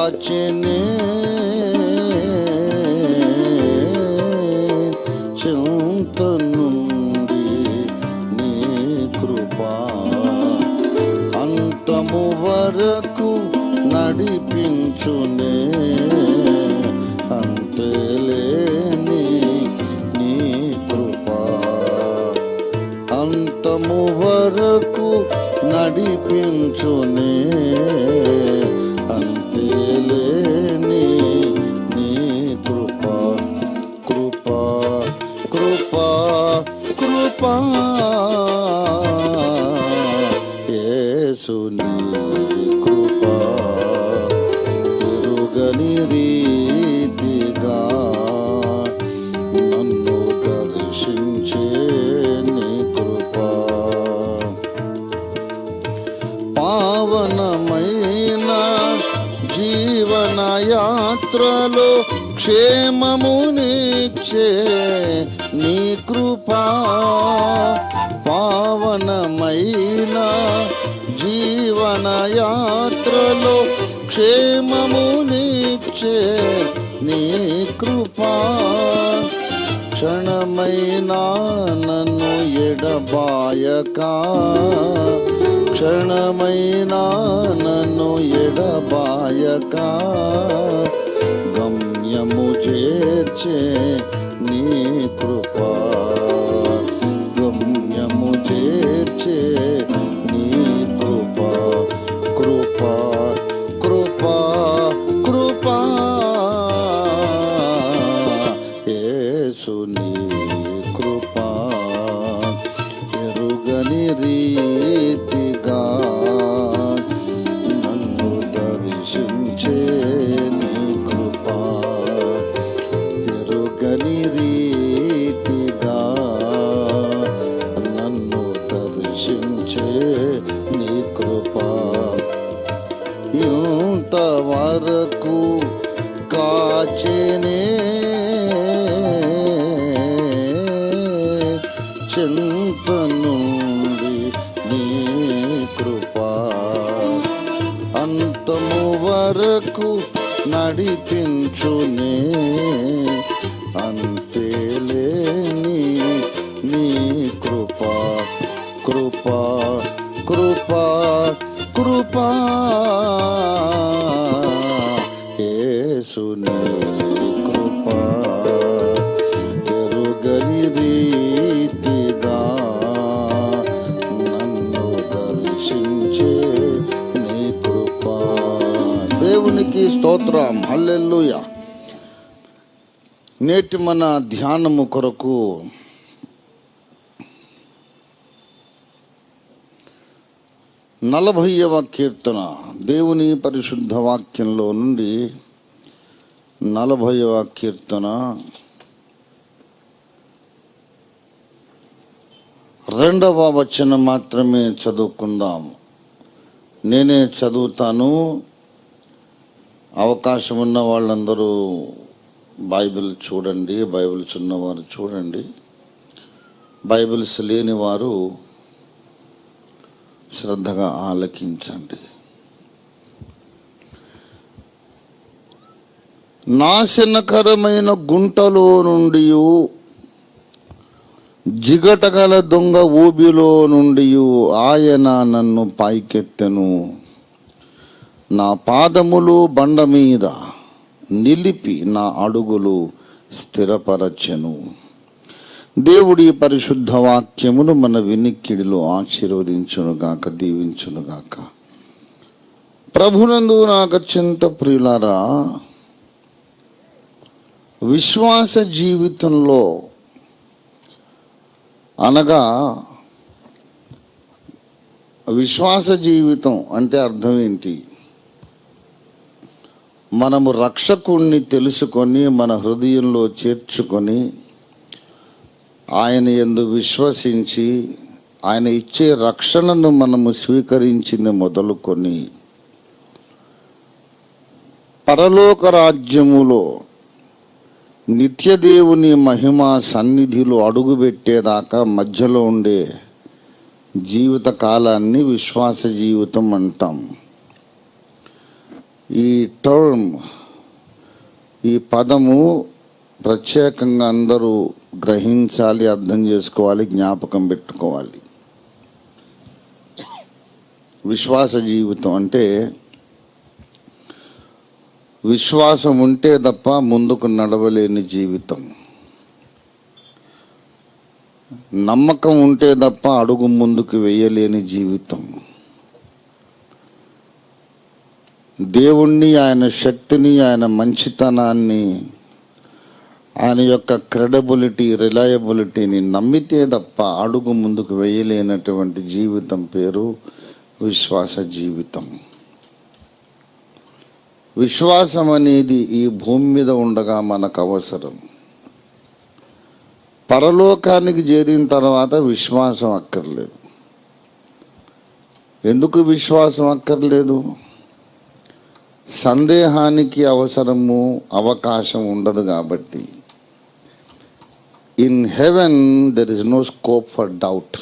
కాచెనే చింత నుండి నీ కృపా అంతము వరకు నడిపించునే అంతేలేని నీ కృపా అంతము వరకు నడిపించునే అంతేలేని నీ కృపా కృపా కృపా కృపా యేసుని కృపా ఎరుగని రీతిగా నన్ను దర్శించే నీ కృపా పావనమైన జీవన యాత్రలో క్షేమమునిచ్చే నీ కృపా పావనమైన జీవన యాత్రలో క్షేమమునిచ్చే నీ కృపా క్షణమైనా నన్ను ఎడబాయక క్షణమైనా నన్ను ఎడబాయక గమ్యము చేర్చే నీ కృపా గమ్యము చేర్చే నీ కృపా కృపా కృపా కృపా యేసుని కృపా ఎరుగని రీతిగా నన్ను దర్శించే నీ కృపా ఎరుగని రీతిగా నన్ను దర్శించే నీ కృపా ఇంతవరకు కాచెనే చింత నుండి నీ కృపా అంతము వరకు నడిపించునే అంతేలేని నీ కృపా కృపా కృపా కృపా యేసుని కృపా ఎరుగని రీతిగా నన్ను దర్శించే నీ కృపా దేవునికి స్తోత్రం హల్లెలూయా. నేటి మన ధ్యానము కొరకు 40వ కీర్తన దేవుని పరిశుద్ధ వాక్యంలో నుండి 40వ కీర్తన 2వ వచనం మాత్రమే చదువుకుందాం. నేనే చదువుతాను. అవకాశం ఉన్న వాళ్ళందరూ బైబిల్ చూడండి. బైబిల్స్ ఉన్నవారు చూడండి. బైబిల్స్ లేని వారు శ్రద్ధగా ఆలకించండి. నాశనకరమైన గుంటలో నుండి జిగటగల దొంగ ఊబిలో నుండి ఆయన నన్ను పైకెత్తెను. నా పాదములు బండ మీద నిలిపి నా అడుగులు స్థిరపరచెను. దేవుడి పరిశుద్ధ వాక్యమును మన వినికిడిలో ఆశీర్వదించునుగాక, దీవించునుగాక. ప్రభునందు నాకు అత్యంత ప్రియులారా, విశ్వాస జీవితంలో అనగా విశ్వాస జీవితం అంటే అర్థం ఏంటి? మనము రక్షకుణ్ణి తెలుసుకొని మన హృదయంలో చేర్చుకొని ఆయన యందు విశ్వసించి ఆయన ఇచ్చే రక్షణను మనము స్వీకరించింది మొదలుకొని పరలోక రాజ్యములో నిత్యదేవుని మహిమ సన్నిధిలో అడుగుపెట్టేదాకా మధ్యలో ఉండే జీవిత కాలాన్ని విశ్వాస జీవితం అంటాం. ఈ టర్మ్, ఈ పదము ప్రత్యేకంగా అందరూ గ్రహించాలి, అర్థం చేసుకోవాలి, జ్ఞాపకం పెట్టుకోవాలి. విశ్వాస జీవితం అంటే విశ్వాసం ఉంటే తప్ప ముందుకు నడవలేని జీవితం. నమ్మకం ఉంటే తప్ప అడుగు ముందుకు వేయలేని జీవితం. దేవుణ్ణి, ఆయన శక్తిని, ఆయన మంచితనాన్ని, ఆయన యొక్క క్రెడిబిలిటీ, రిలయబిలిటీని నమ్మితే తప్ప అడుగు ముందుకు వేయలేనటువంటి జీవితం పేరు విశ్వాస జీవితం. విశ్వాసం అనేది ఈ భూమి మీద ఉండగా మనకు అవసరం. పరలోకానికి చేరిన తర్వాత విశ్వాసం అక్కర్లేదు. ఎందుకు విశ్వాసం అక్కర్లేదు? సందేహానికి అవసరము, అవకాశం ఉండదు కాబట్టి. In heaven there is no scope for doubt.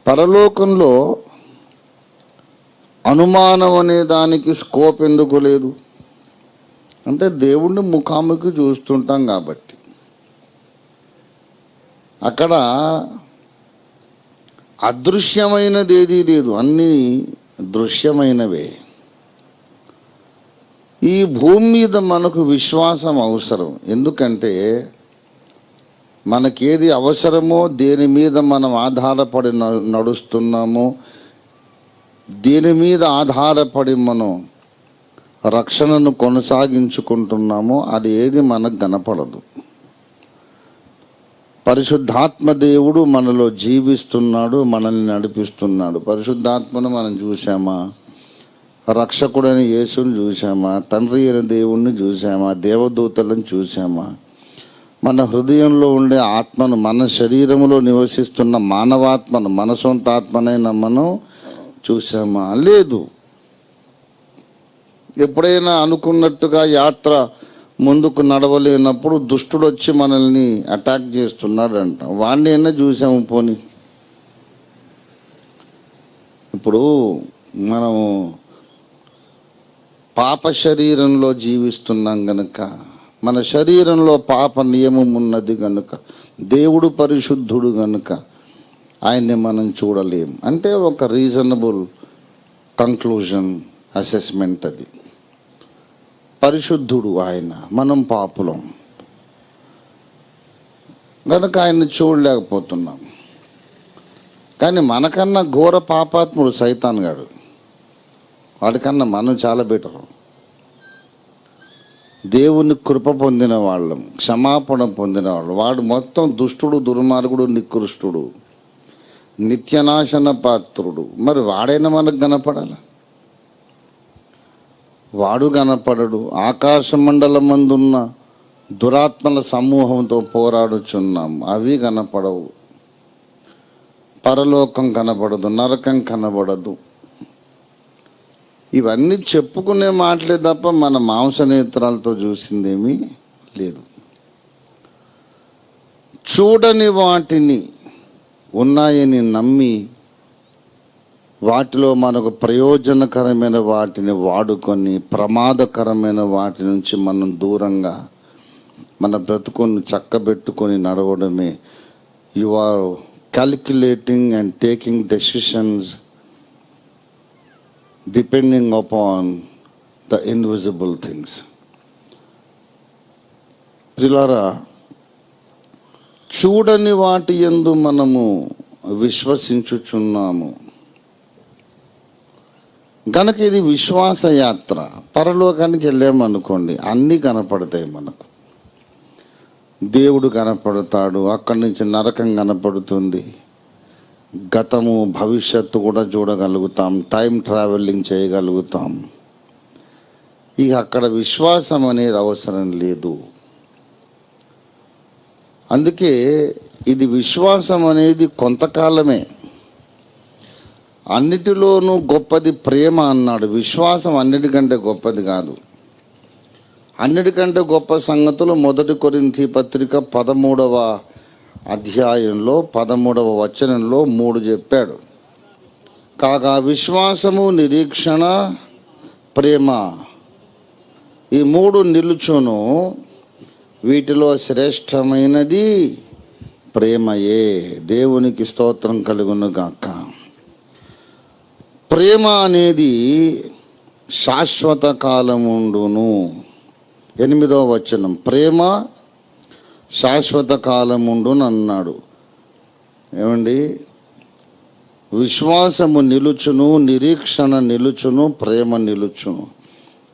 పరలోకంలో అనుమానం అనే దానికి స్కోప్ ఎందుకు లేదు అంటే దేవుణ్ణి ముఖాముఖి చూస్తుంటాం కాబట్టి. అక్కడ అదృశ్యమైనది ఏదీ లేదు, అన్నీ దృశ్యమైనవే. ఈ భూమి మీద మనకు విశ్వాసం అవసరం. ఎందుకంటే మనకేది అవసరమో, దేని మీద మనం ఆధారపడి నడుస్తున్నామో, దేని మీద ఆధారపడి మనం రక్షణను కొనసాగించుకుంటున్నామో అది ఏది మనకు కనపడదు. పరిశుద్ధాత్మ దేవుడు మనలో జీవిస్తున్నాడు, మనల్ని నడిపిస్తున్నాడు. పరిశుద్ధాత్మను మనం చూసామా? రక్షకుడైన యేసుని చూసామా? తండ్రి అయిన దేవుణ్ణి చూసామా? దేవదూతలను చూసామా? మన హృదయంలో ఉండే ఆత్మను, మన శరీరంలో నివసిస్తున్న మానవాత్మను, మన సొంత ఆత్మనైనా మనం చూసామా? లేదు. ఎప్పుడైనా అనుకున్నట్టుగా యాత్ర ముందుకు నడవలేనప్పుడు దుష్టుడు వచ్చి మనల్ని అటాక్ చేస్తున్నాడంట. వాడిని అయినా చూసాము. పోని ఇప్పుడు మనము పాప శరీరంలో జీవిస్తున్నాం గనుక, మన శరీరంలో పాప నియమం ఉన్నది గనుక, దేవుడు పరిశుద్ధుడు గనుక ఆయన్ని మనం చూడలేం. అంటే ఒక రీజనబుల్ కంక్లూజన్, అసెస్మెంట్ అది. పరిశుద్ధుడు ఆయన, మనం పాపులం గనుక ఆయన్ని చూడలేకపోతున్నాం. కానీ మనకన్నా ఘోర పాపాత్ముడు సైతాన్ గాడు. వాడికన్నా మనం చాలా బెటరు. దేవుని కృప పొందిన వాళ్ళం, క్షమాపణ పొందిన వాళ్ళం. వాడు మొత్తం దుష్టుడు, దుర్మార్గుడు, నికృష్టుడు, నిత్యనాశన పాత్రుడు. మరి వాడైనా మనకు కనపడాలి? వాడు కనపడడు. ఆకాశ మండలం మందున్న దురాత్మల సమూహంతో పోరాడుచున్నాం, అవి కనపడవు. పరలోకం కనపడదు, నరకం కనబడదు. ఇవన్నీ చెప్పుకునే మాటలే తప్ప మన మాంసనేత్రాలతో చూసిందేమీ లేదు. చూడని వాటిని ఉన్నాయని నమ్మి వాటిలో మనకు ప్రయోజనకరమైన వాటిని వాడుకొని ప్రమాదకరమైన వాటి నుంచి మనం దూరంగా మన బ్రతుకుని చక్కబెట్టుకొని నడవడమే. You are calculating and taking decisions depending upon the invisible things. ప్రియులారా, చూడని వాటి యందు మనము విశ్వసించుచున్నాము గనక ఇది విశ్వాస యాత్ర. పరలోకానికి వెళ్ళామనుకోండి, అన్నీ కనపడతాయి మనకు. దేవుడు కనపడతాడు, అక్కడి నుంచి నరకం కనపడుతుంది, గతము భవిష్యత్తు కూడా చూడగలుగుతాం, టైం ట్రావెలింగ్ చేయగలుగుతాం. ఇక అక్కడ విశ్వాసం అనేది అవసరం లేదు. అందుకే ఇది విశ్వాసం అనేది కొంతకాలమే. అన్నిటిలోనూ గొప్పది ప్రేమ అన్నాడు. విశ్వాసం అన్నిటికంటే గొప్పది కాదు. అన్నిటికంటే గొప్ప సంగతులు 1 కొరింథీ పత్రిక 13వ అధ్యాయంలో 13వ వచనంలో 3 చెప్పాడు. కాగా విశ్వాసము, నిరీక్షణ, ప్రేమ, ఈ మూడు నిలుచును. వీటిలో శ్రేష్టమైనది ప్రేమయే. దేవునికి స్తోత్రం కలుగును గాక. ప్రేమ అనేది శాశ్వత కాలముండును. 8వ వచనం, ప్రేమ శాశ్వత కాలముండును అన్నాడు. ఏమండి, విశ్వాసము నిలుచును, నిరీక్షణ నిలుచును, ప్రేమ నిలుచును.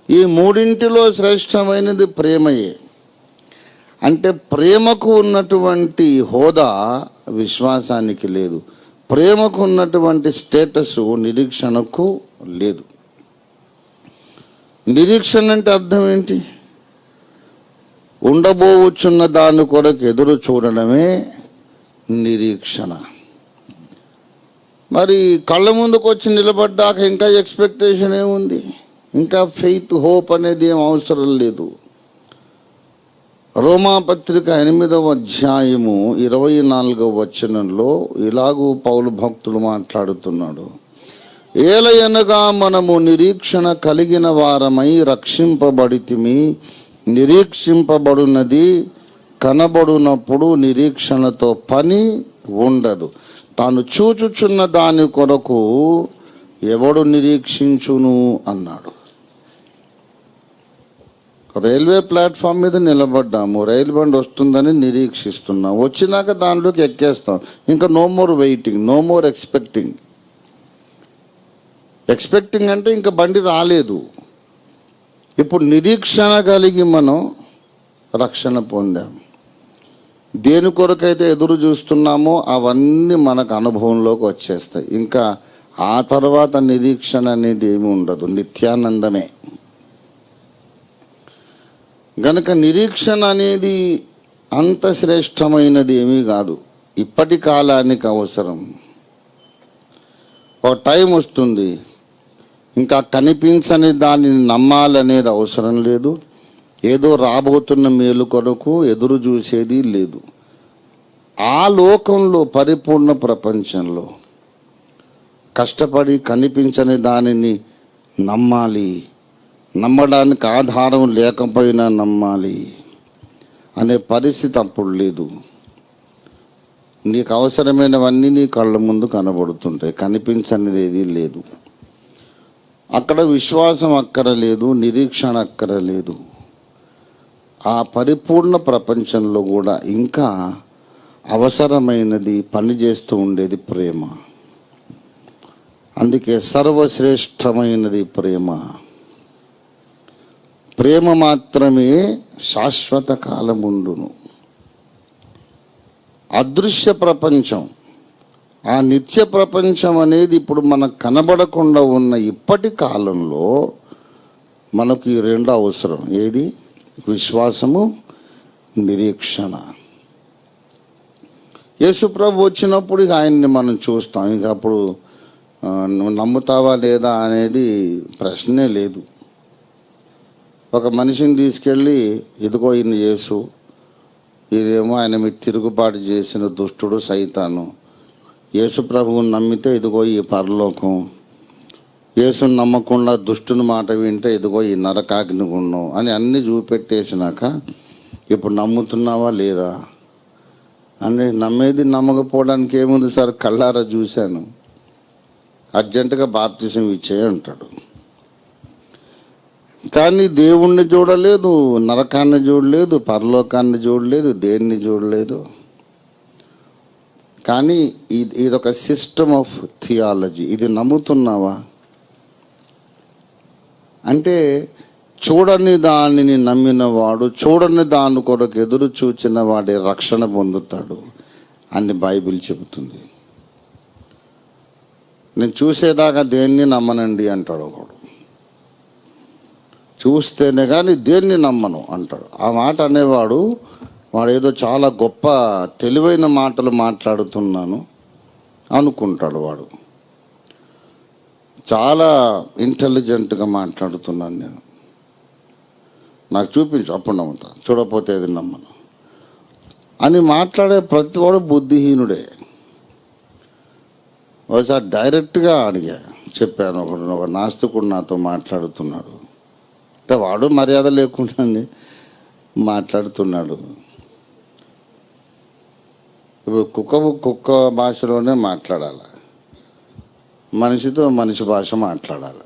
ఈ మూడింటిలో శ్రేష్టమైనది ప్రేమయే. అంటే ప్రేమకు ఉన్నటువంటి హోదా విశ్వాసానికి లేదు. ప్రేమకు ఉన్నటువంటి స్టేటస్ నిరీక్షణకు లేదు. నిరీక్షణ అంటే అర్థం ఏంటి? ఉండబోవచ్చున్న దాని కొరకు ఎదురు చూడడమే నిరీక్షణ. మరి కళ్ళ ముందుకు వచ్చి నిలబడ్డాక ఇంకా ఎక్స్పెక్టేషన్ ఏముంది? ఇంకా ఫెయిత్, హోప్ అనేది ఏం అవసరం లేదు. రోమాపత్రిక 8వ అధ్యాయము 24వ వచనంలో ఇలాగూ పౌలు భక్తుడు మాట్లాడుతున్నాడు. ఏలయనగా మనము నిరీక్షణ కలిగిన వారమై రక్షింపబడితిమి. నిరీక్షింపబడునది కనబడునప్పుడు నిరీక్షణతో పని ఉండదు. తాను చూచుచున్న దాని కొరకు ఎవడు నిరీక్షించును అన్నాడు. రైల్వే ప్లాట్ఫామ్ మీద నిలబడ్డాము, రైలు బండి వస్తుందని నిరీక్షిస్తున్నాం. వచ్చినాక దాంట్లోకి ఎక్కేస్తాం. ఇంకా no more waiting, no more expecting. Expecting అంటే ఇంకా బండి రాలేదు. ఇప్పుడు నిరీక్షణ కలిగి మనం రక్షణ పొందాం. దేని కొరకైతే ఎదురు చూస్తున్నామో అవన్నీ మనకు అనుభవంలోకి వచ్చేస్తాయి. ఇంకా ఆ తర్వాత నిరీక్షణ అనేది ఏమి ఉండదు, నిత్యానందమే. గనక నిరీక్షణ అనేది అంత శ్రేష్టమైనది ఏమీ కాదు. ఇప్పటి కాలానికి అవసరం. ఒక టైం వస్తుంది, ఇంకా కనిపించని దానిని నమ్మాలనేది అవసరం లేదు. ఏదో రాబోతున్న మేలు కొరకు ఎదురు చూసేది లేదు. ఆ లోకంలో, పరిపూర్ణ ప్రపంచంలో కష్టపడి కనిపించని దానిని నమ్మాలి, నమ్మడానికి ఆధారం లేకపోయినా నమ్మాలి అనే పరిస్థితి అప్పుడు లేదు. నీకు అవసరమైనవన్నీ నీ కళ్ళ ముందు కనబడుతుంటాయి, కనిపించనిది ఏది లేదు. అక్కడ విశ్వాసం అక్కరలేదు, నిరీక్షణ అక్కరలేదు. ఆ పరిపూర్ణ ప్రపంచంలో కూడా ఇంకా అవసరమైనది, పనిచేస్తూ ఉండేది ప్రేమ. అందుకే సర్వశ్రేష్టమైనది ప్రేమ. ప్రేమ మాత్రమే శాశ్వత కాలముండును. అదృశ్య ప్రపంచం, ఆ నిత్య ప్రపంచం అనేది ఇప్పుడు మనకు కనబడకుండా ఉన్న ఇప్పటి కాలంలో మనకు ఈ రెండు అవసరం. ఏది? విశ్వాసము, నిరీక్షణ. యేసుప్రభు వచ్చినప్పుడు ఇక ఆయన్ని మనం చూస్తాం. ఇక అప్పుడు నువ్వు నమ్ముతావా లేదా అనేది ప్రశ్నే లేదు. ఒక మనిషిని తీసుకెళ్ళి, ఇదిగో ఈయన యేసు, ఈయనేమో ఆయన మీద తిరుగుబాటు చేసిన దుష్టుడు, సైతాను. యేసు ప్రభువుని నమ్మితే ఇదిగో ఈ పరలోకం, యేసుని నమ్మకుండా దుష్టుని మాట వింటే ఇదిగో ఈ నరకాగ్నిగుండం అని అన్నీ చూపెట్టేసినాక ఇప్పుడు నమ్ముతున్నావా లేదా అని. నమ్మేది నమ్మకపోవడానికి ఏముంది సార్, కళ్ళారా చూశాను, అర్జెంటుగా బాప్తిసం ఇచ్చేయి అంటాడు. కానీ దేవుణ్ణి చూడలేదు, నరకాన్ని చూడలేదు, పరలోకాన్ని చూడలేదు, దేన్ని చూడలేదు. కానీ ఇదొక సిస్టమ్ ఆఫ్ థియాలజీ. ఇది నమ్ముతున్నావా అంటే, చూడని దానిని నమ్మినవాడు, చూడని దాని కొరకు ఎదురు చూచిన వాడే రక్షణ పొందుతాడు అని బైబిల్ చెబుతుంది. నేను చూసేదాకా దేన్ని నమ్మనండి అంటాడు ఒకడు. చూస్తేనే కానీ దేన్ని నమ్మను అంటాడు. ఆ మాట అనేవాడు వాడు ఏదో చాలా గొప్ప తెలివైన మాటలు మాట్లాడుతున్నాను అనుకుంటాడు. వాడు చాలా ఇంటెలిజెంట్గా మాట్లాడుతున్నాను నేను, నాకు చూపించు అప్పుడు నమ్ముతా, చూడకపోతే ఏది నమ్మను అని మాట్లాడే ప్రతివాడు బుద్ధిహీనుడే. ఒకసారి డైరెక్ట్గా అడిగా, చెప్పాను. ఒక నాస్తికుడు నాతో మాట్లాడుతున్నాడు. అంటే వాడు మర్యాద లేకుండా మాట్లాడుతున్నాడు. ఇప్పుడు కుక్క భాషలోనే మాట్లాడాలి, మనిషితో మనిషి భాష మాట్లాడాలి.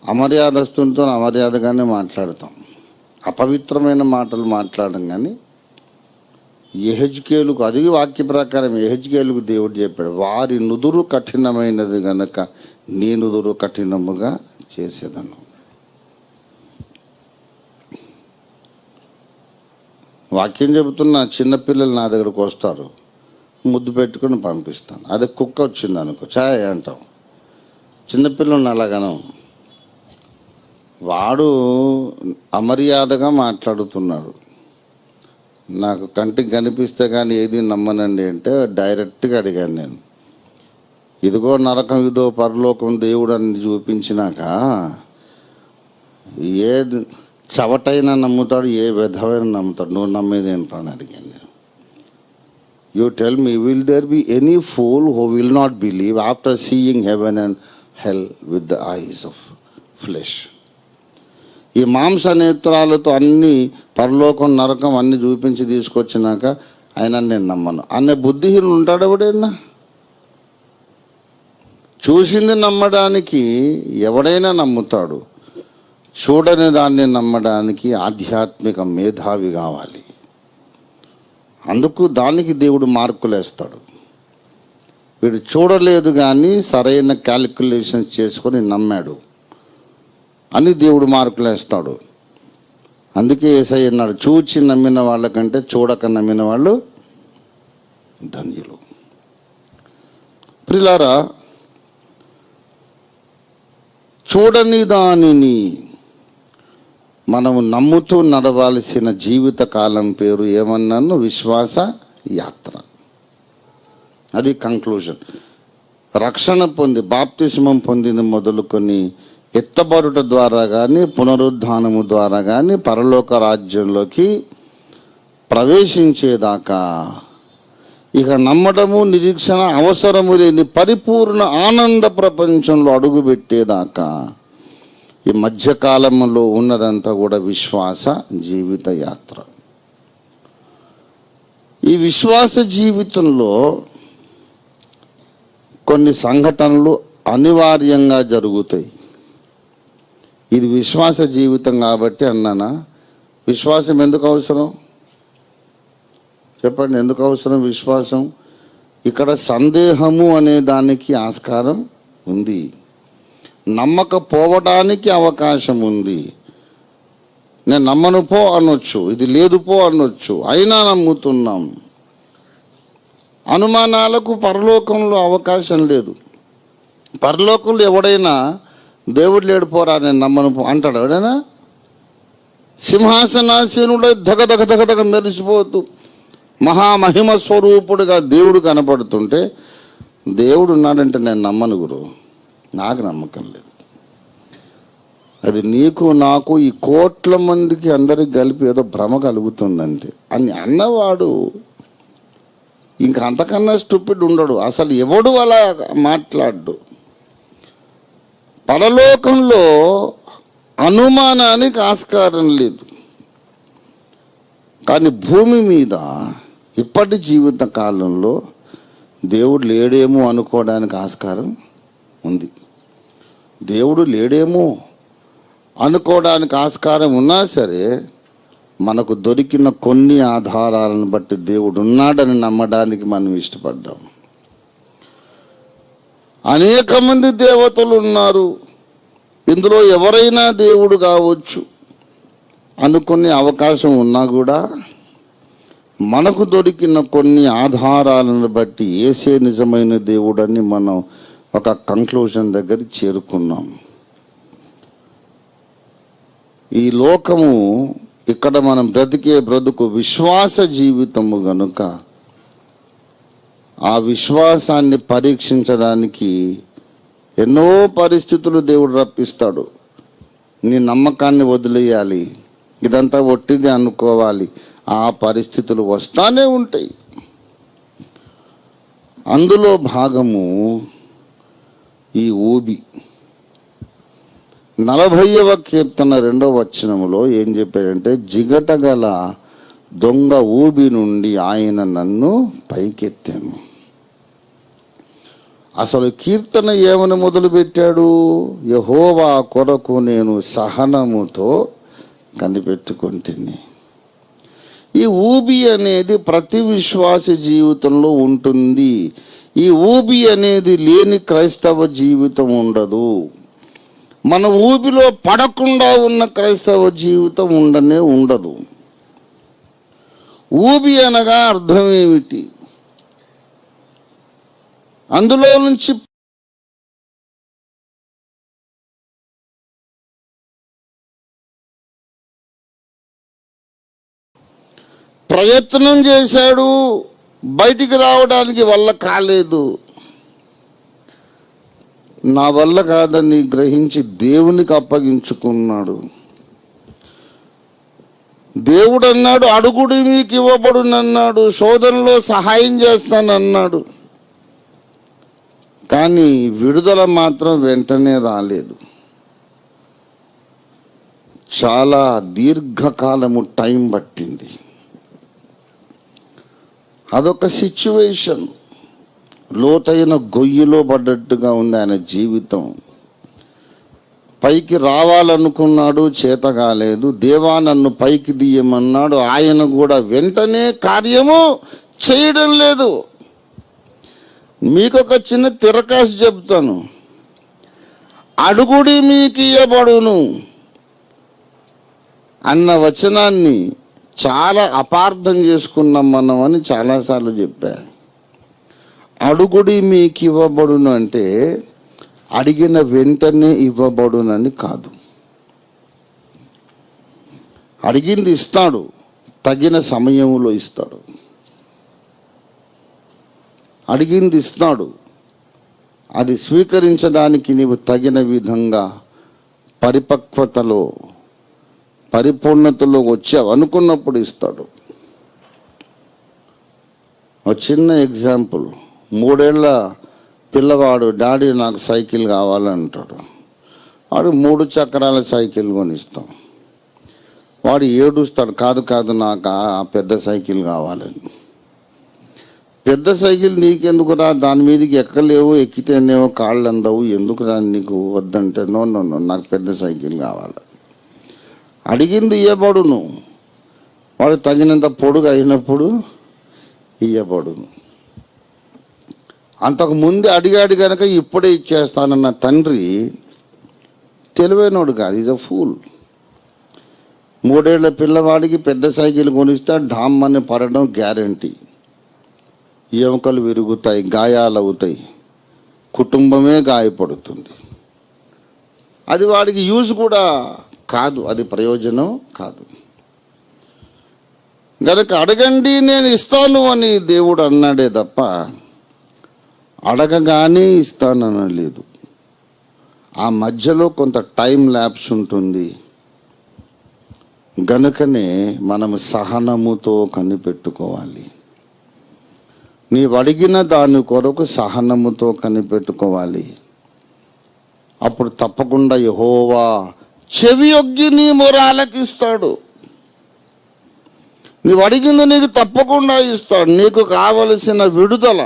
అమర్యాదస్తునితో అమర్యాదగానే మాట్లాడతాం, అపవిత్రమైన మాటలు మాట్లాడడం. కానీ యెహెజ్కేలుకు, అది వాక్య ప్రకారం యెహెజ్కేలుకు దేవుడు చెప్పాడు, వారి నుదురు కఠినమైనది గనక నీ నుదురు కఠినముగా చేసేదను. వాక్యం చెబుతున్న చిన్నపిల్లలు నా దగ్గరకు వస్తారు, ముద్దు పెట్టుకుని పంపిస్తాను. అదే కుక్క వచ్చింది అనుకో, ఛాయ్ అంటాం. చిన్నపిల్లల్ని అలాగను. వాడు అమర్యాదగా మాట్లాడుతున్నాడు. నాకు కంటికి కనిపిస్తే కానీ ఏది నమ్మనండి అంటే డైరెక్ట్గా అడిగాను నేను. ఇదిగో నరకం, ఇదో పరలోకం, దేవుడు అని చూపించినాక ఏ చవటైనా నమ్ముతాడు, ఏ విధమైన నమ్ముతాడు, నువ్వు నమ్మేది ఏంటో అని అడిగాను నేను. You tell me, will there be any fool who will not believe after seeing heaven and hell with the eyes of flesh? ఈ మాంస నేత్రాలతో అన్ని పరలోకం నరకం అన్ని చూపించి తీసుకొచ్చినాక ఆయన నేను నమ్మను అనే బుద్ధిహీనుడు ఉంటాడు ఎవడైనా? చూసింది నమ్మడానికి ఎవడైనా నమ్ముతాడు, చూడని దాన్ని నమ్మడానికి ఆధ్యాత్మిక మేధావి కావాలి. అందుకు దానికి దేవుడు మార్కులు వేస్తాడు. వీడు చూడలేదు కానీ సరైన క్యాలిక్యులేషన్స్ చేసుకొని నమ్మాడు అని దేవుడు మార్కులు వేస్తాడు. అందుకే యేసయ్య అన్నాడు, చూచి నమ్మిన వాళ్ళకంటే చూడక నమ్మిన వాళ్ళు ధన్యులు. ప్రియులారా, చూడని దానిని మనము నమ్ముతూ నడవాల్సిన జీవిత కాలం పేరు ఏమన్నాను? విశ్వాస యాత్ర. అది కంక్లూజన్. రక్షణ పొంది బాప్తిస్మం పొందిన మొదలుకొని ఎత్తబడుట ద్వారా కానీ పునరుద్ధానము ద్వారా కానీ పరలోక రాజ్యంలోకి ప్రవేశించేదాకా ఇక నమ్మడము నిరీక్షణ అవసరము లేని పరిపూర్ణ ఆనంద ప్రపంచంలో అడుగుపెట్టేదాకా ఈ మధ్యకాలంలో ఉన్నదంతా కూడా విశ్వాస జీవిత యాత్ర. ఈ విశ్వాస జీవితంలో కొన్ని సంఘటనలు అనివార్యంగా జరుగుతాయి. ఇది విశ్వాస జీవితం కాబట్టి అన్నానా? విశ్వాసం ఎందుకు అవసరం చెప్పండి? ఎందుకు అవసరం విశ్వాసం? ఇక్కడ సందేహము అనే దానికి ఆస్కారం ఉంది, నమ్మకపోవడానికి అవకాశం ఉంది. నేను నమ్మను పో అనొచ్చు, ఇది లేదు పో అనొచ్చు, అయినా నమ్ముతున్నాం. అనుమానాలకు పరలోకంలో అవకాశం లేదు. పరలోకంలో ఎవడైనా దేవుడు లేడు పోరా నేను నమ్మను పో అంటాడు ఎవడైనా? సింహాసనాసీనుడై దగ దగ మెరిసిపోతూ మహామహిమ స్వరూపుడుగా దేవుడు కనపడుతుంటే దేవుడు ఉన్నాడంటే నేను నమ్మను గురు, నాకు నమ్మకం లేదు. అది నీకు నాకు ఈ కోట్ల మందికి అందరికి కలిపి ఏదో భ్రమ కలుగుతుందంతే అని అన్నవాడు ఇంకా అంతకన్నా స్టూపిడ్ ఉండడు. అసలు ఎవడు అలా మాట్లాడు. పరలోకంలో అనుమానానికి ఆస్కారం లేదు. కానీ భూమి మీద ఇప్పటి జీవిత కాలంలో దేవుడు లేడేమో అనుకోవడానికి ఆస్కారం ఉంది. దేవుడు లేడేమో అనుకోవడానికి ఆస్కారం ఉన్నా సరే మనకు దొరికిన కొన్ని ఆధారాలను బట్టి దేవుడు ఉన్నాడని నమ్మడానికి మనం ఇష్టపడ్డాం. అనేక మంది దేవతలు ఉన్నారు, ఇందులో ఎవరైనా దేవుడు కావచ్చు అనుకునే అవకాశం ఉన్నా కూడా మనకు దొరికిన కొన్ని ఆధారాలను బట్టి యేసే నిజమైన దేవుడని మనం ఒక కంక్లూజన్ దగ్గర చేరుకున్నాం. ఈ లోకము ఇక్కడ మనం బ్రతికే బ్రతుకు విశ్వాస జీవితము గనుక ఆ విశ్వాసాన్ని పరీక్షించడానికి ఎన్నో పరిస్థితులు దేవుడు రప్పిస్తాడు. నీ నమ్మకాన్ని వదిలేయాలి, ఇదంతా ఒట్టిది అనుకోవాలి, ఆ పరిస్థితులు వస్తానే ఉంటాయి. అందులో భాగము ఈ ఊబి. 40వ కీర్తన 2వ వచనములో ఏం చెప్పాడంటే, జిగటగల దొంగ ఊబి నుండి ఆయన నన్ను పైకెత్తాను. అసలు కీర్తన ఏమని మొదలుపెట్టాడు? యెహోవా కొరకు నేను సహనముతో కనిపెట్టుకుంటుని. ఈ ఊబి అనేది ప్రతి విశ్వాస జీవితంలో ఉంటుంది. ఈ ఊబి అనేది లేని క్రైస్తవ జీవితం ఉండదు. మన ఊబిలో పడకుండా ఉన్న క్రైస్తవ జీవితం ఉండదు. ఊబి అనగా అర్థం ఏమిటి? అందులో నుంచి ప్రయత్నం చేశాడు, బయటికి రావడానికి వల్ల కాలేదు. నా వల్ల కాదని గ్రహించి దేవునికి అప్పగించుకున్నాడు. దేవుడు అన్నాడు, అడుగుడి మీకు ఇవ్వబడునన్నాడు, శోధనలో సహాయం చేస్తానన్నాడు. కానీ విడుదల మాత్రం వెంటనే రాలేదు. చాలా దీర్ఘకాలము టైం పట్టింది. అదొక సిచ్యువేషన్. లోతైన గొయ్యిలో పడ్డట్టుగా ఉంది ఆయన జీవితం. పైకి రావాలనుకున్నాడు, చేత కాలేదు. దేవా నన్ను పైకి తీయమన్నాడు, ఆయన కూడా వెంటనే కార్యము చేయడం లేదు. మీకు ఒక చిన్న తిరకాసు చెప్తాను. అడుగుడి మీకు ఇయ్యబడును అన్న వచనాన్ని చాలా అపార్థం చేసుకున్నాం మనం అని చాలాసార్లు చెప్పా. అడుగుడి మీకు ఇవ్వబడును అంటే అడిగిన వెంటనే ఇవ్వబడునని కాదు. అడిగింది ఇస్తాడు, తగిన సమయంలో ఇస్తాడు. అడిగింది ఇస్తాడు, అది స్వీకరించడానికి నీవు తగిన విధంగా పరిపక్వతలో పరిపూర్ణతలో వచ్చావు అనుకున్నప్పుడు ఇస్తాడు. ఒక చిన్న ఎగ్జాంపుల్. 3 ఏళ్ల పిల్లవాడు డాడీ నాకు సైకిల్ కావాలంటాడు. వాడు 3 చక్రాల సైకిల్ కొనిస్తాం. వాడు ఏడుస్తాడు, కాదు నాకు ఆ పెద్ద సైకిల్ కావాలని. పెద్ద సైకిల్ నీకెందుకురా, దాని మీదకి ఎక్కలేవు, ఎక్కితేనేమో కాళ్ళు అందవు, ఎందుకురా నీకు వద్దంటే, నో నాకు పెద్ద సైకిల్ కావాలి. అడిగింది ఇయ్యబడును, వాడు తగినంత పొడుగు అయినప్పుడు ఇయ్యబడును. అంతకుముందు అడిగాడు కనుక ఇప్పుడే ఇచ్చేస్తానన్న తండ్రి తెలివైనోడు కాదు, ఈజ్ అ ఫూల్. 3 ఏళ్ల పిల్లవాడికి పెద్ద సైకిల్ కొనిస్తే డామ్ అని పడడం గ్యారంటీ. ఎముకలు విరుగుతాయి, గాయాలు అవుతాయి, కుటుంబమే గాయపడుతుంది. అది వాడికి యూజ్ కూడా కాదు, అది ప్రయోజనం కాదు. గనక అడగండి నేను ఇస్తాను అని దేవుడు అన్నాడే తప్ప అడగగానే ఇస్తాననలేదు. ఆ మధ్యలో కొంత టైం ల్యాప్స్ ఉంటుంది. గనుకనే మనం సహనముతో కనిపెట్టుకోవాలి. నీవు అడిగిన దాని కొరకు సహనముతో కనిపెట్టుకోవాలి. అప్పుడు తప్పకుండా యెహోవా చెవియొగ్గి నీ మొర ఆలకిస్తాడు. నీవు అడిగింది నీకు తప్పకుండా ఇస్తాడు. నీకు కావలసిన విడుదల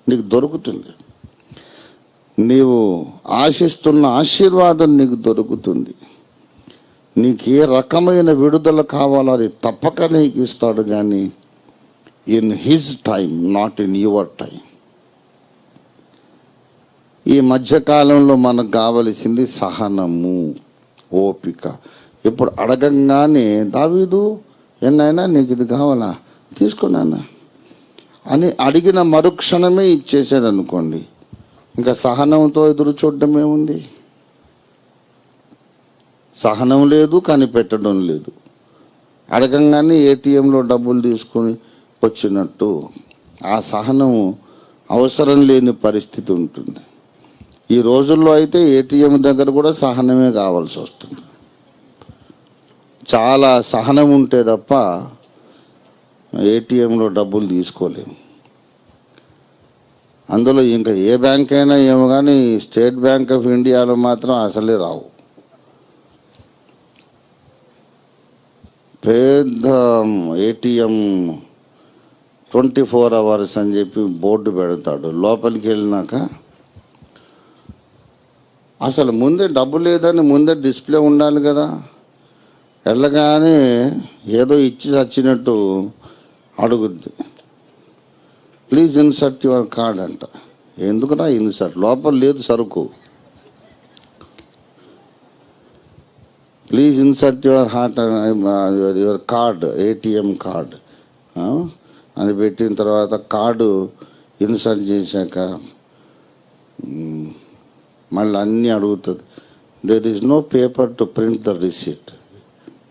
నీకు దొరుకుతుంది. నీవు ఆశిస్తున్న ఆశీర్వాదం నీకు దొరుకుతుంది. నీకు ఏ రకమైన విడుదల కావాలో అది తప్పక నీకు ఇస్తాడు, కానీ in his time, not in your time. ఈ మధ్యకాలంలో మనకు కావలసింది సహనము, ఓపిక. ఇప్పుడు అడగంగానే దావీదు ఎన్నైనా నీకు ఇది కావాలా, తీసుకున్నానా అని అడిగిన మరుక్షణమే ఇచ్చేసాడు అనుకోండి, ఇంకా సహనంతో ఎదురు చూడడం ఏముంది? సహనం లేదు, కనిపెట్టడం లేదు. అడగంగానే ఏటీఎంలో డబ్బులు తీసుకొని వచ్చినట్టు ఆ సహనం అవసరం లేని పరిస్థితి ఉంటుంది. ఈ రోజుల్లో అయితే ఏటీఎం దగ్గర కూడా సహనమే కావాల్సి వస్తుంది. చాలా సహనం ఉంటే తప్ప ఏటీఎంలో డబ్బులు తీసుకోలేము. అందులో ఇంకా ఏ బ్యాంక్ అయినా ఏమో కానీ స్టేట్ బ్యాంక్ ఆఫ్ ఇండియాలో మాత్రం అసలే రావు. పెద్ద ఏటీఎం 24 hours అని చెప్పి బోర్డు పెడతాడు. లోపలికి వెళ్ళినాక అసలు ముందే డబ్బు లేదని ముందే డిస్ప్లే ఉండాలి కదా. వెళ్ళగానే ఏదో ఇచ్చి చచ్చినట్టు అడుగుద్ది, ప్లీజ్ ఇన్సర్ట్ యువర్ కార్డ్ అంట. ఎందుకురా ఇన్సర్ట్, లోపల లేదు సరుకు. Please insert your card, ATM card అని పెట్టిన తర్వాత కార్డు ఇన్సర్ట్ చేశాక మళ్ళీ అన్నీ అడుగుతుంది. There is no paper to print the receipt,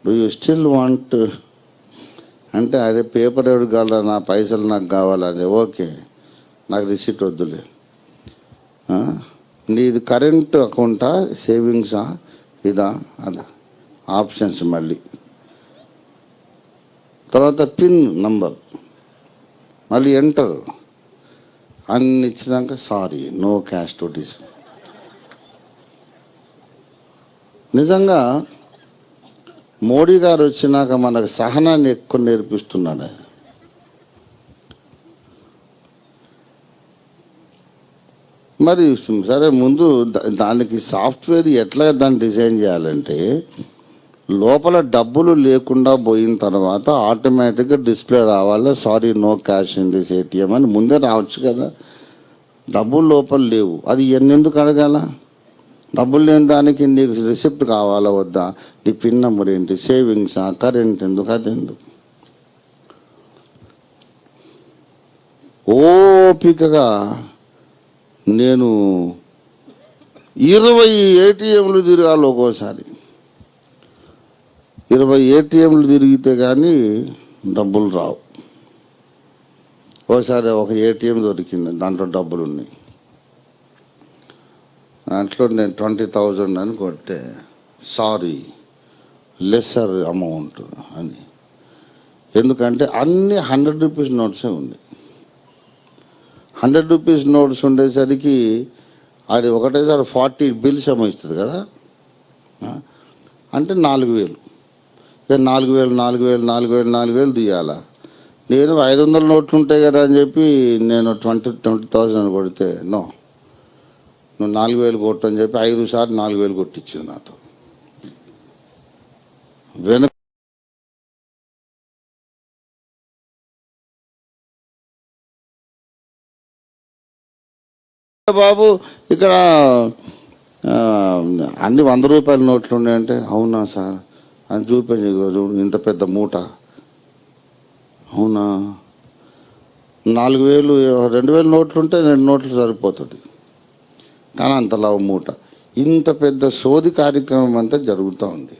do you still want అంటే, అదే పేపర్ ఎవడు కావాలా, నా పైసలు నాకు కావాలని. ఓకే, నాకు రిసీట్ వద్దులే. నీది కరెంట్ అకౌంటా సేవింగ్సా ఇదా అదా ఆప్షన్స్. మళ్ళీ తర్వాత పిన్ నంబర్, మళ్ళీ ఎంటర్ అన్ని ఇచ్చినాక సారీ నో క్యాష్ టు డిస్. నిజంగా మోడీ గారు వచ్చినాక మనకు సహనాన్ని ఎక్కువ నేర్పిస్తున్నాడు. మరి సరే, ముందు దానికి సాఫ్ట్వేర్ ఎట్లా దాన్ని డిజైన్ చేయాలంటే, లోపల డబ్బులు లేకుండా పోయిన తర్వాత ఆటోమేటిక్గా డిస్ప్లే రావాలి, sorry no cash in this ATM అని ముందే రావచ్చు కదా. డబ్బులు లోపల లేవు, అది ఎందుకు అడగాల? డబ్బులు లేని దానికి నీకు రిసిప్ట్ కావాలా వద్దా, నీ పిన్ నెంబర్ ఏంటి, సేవింగ్సా, కరెంట్ ఎందుకు, అది ఎందుకు? ఓపికగా నేను 20 ఏటీఎంలు తిరగాలి. ఒక్కోసారి 20 ఏటీఎంలు తిరిగితే కానీ డబ్బులు రావు. ఒకసారి ఒక ఏటీఎం దొరికింది, దాంట్లో డబ్బులు ఉన్నాయి. దాంట్లో నేను 20,000 అని కొట్టే, సారీ లెస్సర్ అమౌంట్ అని. ఎందుకంటే అన్ని 100 రూపీస్ నోట్సే ఉంది. 100 రూపీస్ నోట్స్ ఉండేసరికి అది ఒకటేసారి 40 బిల్స్ ఏమో ఇస్తుంది కదా. అంటే 4,000, ఇక 4,000 తీయాలా. నేను 500 నోట్లు ఉంటాయి కదా అని చెప్పి నేను 20,000 అని కొడితే, నో నువ్వు 4,000 కొట్టు అని చెప్పి 5 సార్లు 4,000 కొట్టించింది నాతో. వెనక బాబు ఇక్కడ అన్ని 100 రూపాయల నోట్లు ఉన్నాయంటే, అవునా సార్ అని చూపించేది. చూడు ఇంత పెద్ద మూట, అవునా 4,000 2,000 నోట్లు ఉంటే 2 నోట్లు సరిపోతుంది, కానీ అంతలా మూట. ఇంత పెద్ద సోది కార్యక్రమం అంతా జరుగుతూ ఉంది.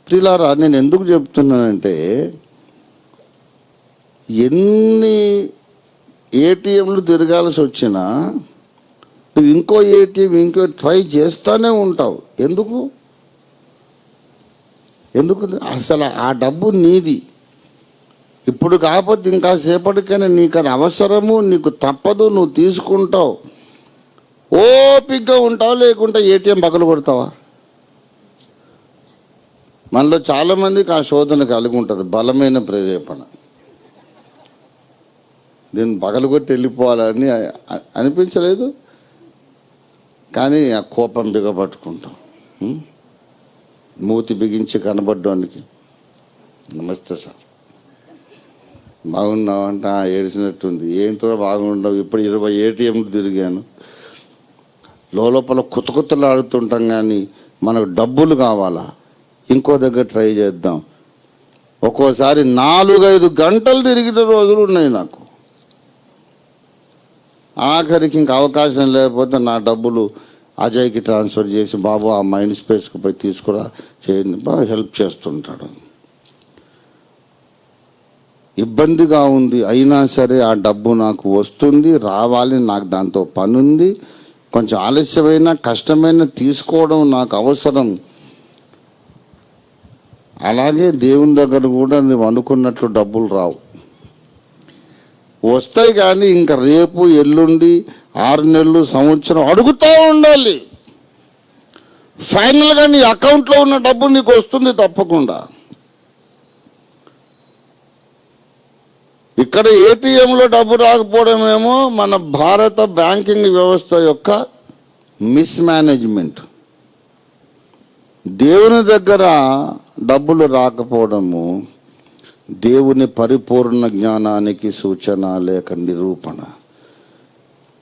ప్రియులారా, నేను ఎందుకు చెప్తున్నానంటే, ఎన్ని ఏటీఎంలు తిరగాల్సి వచ్చినా నువ్వు ఇంకో ఏటీఎం ట్రై చేస్తూనే ఉంటావు. ఎందుకు అసలు ఆ డబ్బు నీది. ఇప్పుడు కాకపోతే ఇంకా సేపటికైనా నీకు అది అవసరము, నీకు తప్పదు, నువ్వు తీసుకుంటావు. ఓపికగా ఉంటావు, లేకుంటే ఏటీఎం పగలు కొడతావా? మనలో చాలామందికి ఆ శోధన కలిగి ఉంటుంది, బలమైన ప్రేరేపణ. దీన్ని పగలగొట్టి వెళ్ళిపోవాలని అనిపించలేదు, కానీ ఆ కోపం బిగపట్టుకుంటాం. మూతి బిగించి కనబడ్డానికి, నమస్తే సార్ బాగున్నావు అంటే ఏడిచినట్టుంది. ఏంటో బాగుండవు, ఇప్పుడు 20 ఏటీఎంలు తిరిగాను. లోపల కొత్తలు ఆడుతుంటాం, కానీ మనకు డబ్బులు కావాలా, ఇంకో దగ్గర ట్రై చేద్దాం. ఒక్కోసారి 4-5 గంటలు తిరిగిన రోజులు ఉన్నాయి నాకు. ఆఖరికి ఇంక అవకాశం లేకపోతే నా డబ్బులు అజయ్కి ట్రాన్స్ఫర్ చేసి, బాబు ఆ మైండ్ స్పేస్కి పోయి తీసుకురా చేయండి, బాగా హెల్ప్ చేస్తుంటాడు. ఇబ్బందిగా ఉంది, అయినా సరే ఆ డబ్బు నాకు వస్తుంది, రావాలి, నాకు దాంతో పని ఉంది. కొంచెం ఆలస్యమైన కష్టమైన తీసుకోవడం నాకు అవసరం. అలాగే దేవుని దగ్గర కూడా నువ్వు అనుకున్నట్లు డబ్బులు రావు. వస్తాయి కానీ ఇంకా రేపు ఎల్లుండి 6 నెలలు సంవత్సరం అడుగుతూ ఉండాలి. ఫైనల్గా నీ అకౌంట్లో ఉన్న డబ్బు నీకు వస్తుంది తప్పకుండా. ఇక్కడ ఏటీఎంలో డబ్బు రాకపోవడమేమో మన భారత బ్యాంకింగ్ వ్యవస్థ యొక్క మిస్మేనేజ్మెంట్. దేవుని దగ్గర డబ్బులు రాకపోవడము దేవుని పరిపూర్ణ జ్ఞానానికి సూచన లేక నిరూపణ.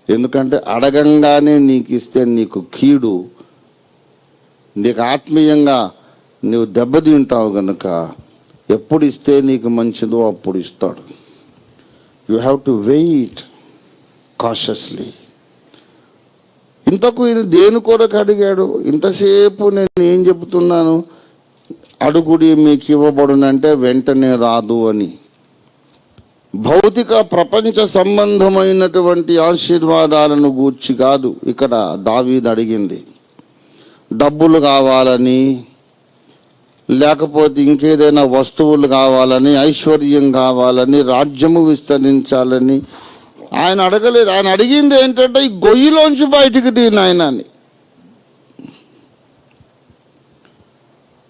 ఎందుకంటే అడగంగానే నీకు ఇస్తే నీకు కీడు, నీకు ఆత్మీయంగా నీవు దెబ్బతింటావు కనుక ఎప్పుడు ఇస్తే నీకు మంచిదో అప్పుడు ఇస్తాడు. You have to wait cautiously. ఇంతకు ఈయన దేని కొరకు అడిగాడు? ఇంతసేపు నేను ఏం చెబుతున్నాను, అడుగుడి మీకు ఇవ్వబడునంటే వెంటనే రాదు అని. భౌతిక ప్రపంచ సంబంధమైనటువంటి ఆశీర్వాదాలను గూర్చి కాదు ఇక్కడ దావీదు అడిగింది. డబ్బులు కావాలని, లేకపోతే ఇంకేదైనా వస్తువులు కావాలని, ఐశ్వర్యం కావాలని, రాజ్యము విస్తరించాలని ఆయన అడగలేదు. ఆయన అడిగింది ఏంటంటే ఈ గొయ్యిలోంచి బయటికి తీను ఆయన అని.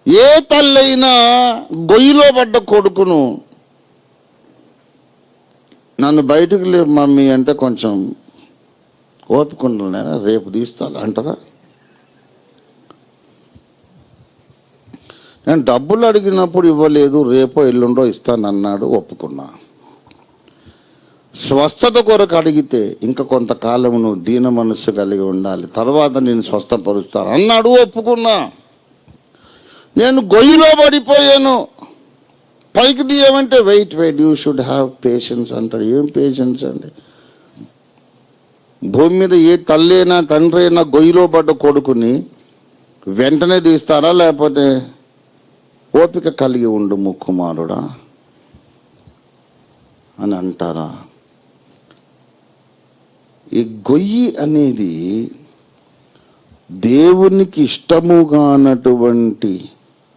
ఏ తల్లైనా గొయ్యిలో పడ్డ కొడుకును నన్ను బయటకు లేవు మమ్మీ అంటే కొంచెం ఓపికండి, రేపు తీస్తాను అంటారా? నేను డబ్బులు అడిగినప్పుడు ఇవ్వలేదు, రేపో ఎల్లుండో ఇస్తానన్నాడు, ఒప్పుకున్నా. స్వస్థత కొరకు అడిగితే ఇంకా కొంతకాలం నువ్వు దీన మనస్సు కలిగి ఉండాలి, తర్వాత నేను స్వస్థపరుస్తాను అన్నాడు, ఒప్పుకున్నా. నేను గొయ్యిలో పడిపోయాను, పైకి తీయమంటే wait you should have patience అంటాడు. ఏం పేషెన్స్ అండి? భూమి మీద ఏ తల్లి అయినా తండ్రి అయినా గొయ్యిలో పడ్డ కొడుకుని వెంటనే తీస్తారా, లేకపోతే ఓపిక కలిగి ఉండు ముక్కుమారుడా అని అంటారా? ఈ గొయ్యి అనేది దేవునికి ఇష్టముగానటువంటి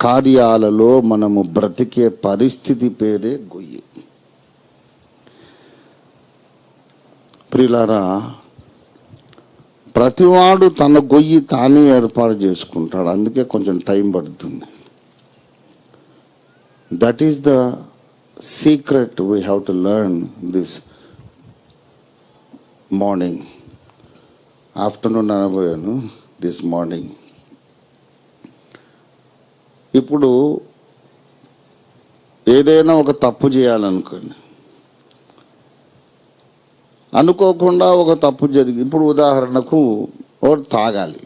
కార్యాలలో మనము బ్రతికే పరిస్థితి పేరే గొయ్యి. ప్రియులారా, ప్రతివాడు తన గొయ్యి తానే ఏర్పాటు చేసుకుంటాడు, అందుకే కొంచెం టైం పడుతుంది. That is the secret we have to learn this morning. Afternoon అనబోయాను, దిస్ మార్నింగ్. ఇప్పుడు ఏదైనా ఒక తప్పు చేయాలనుకోండి, అనుకోకుండా ఒక తప్పు జరిగి, ఇప్పుడు ఉదాహరణకు ఒకటి తాగాలి.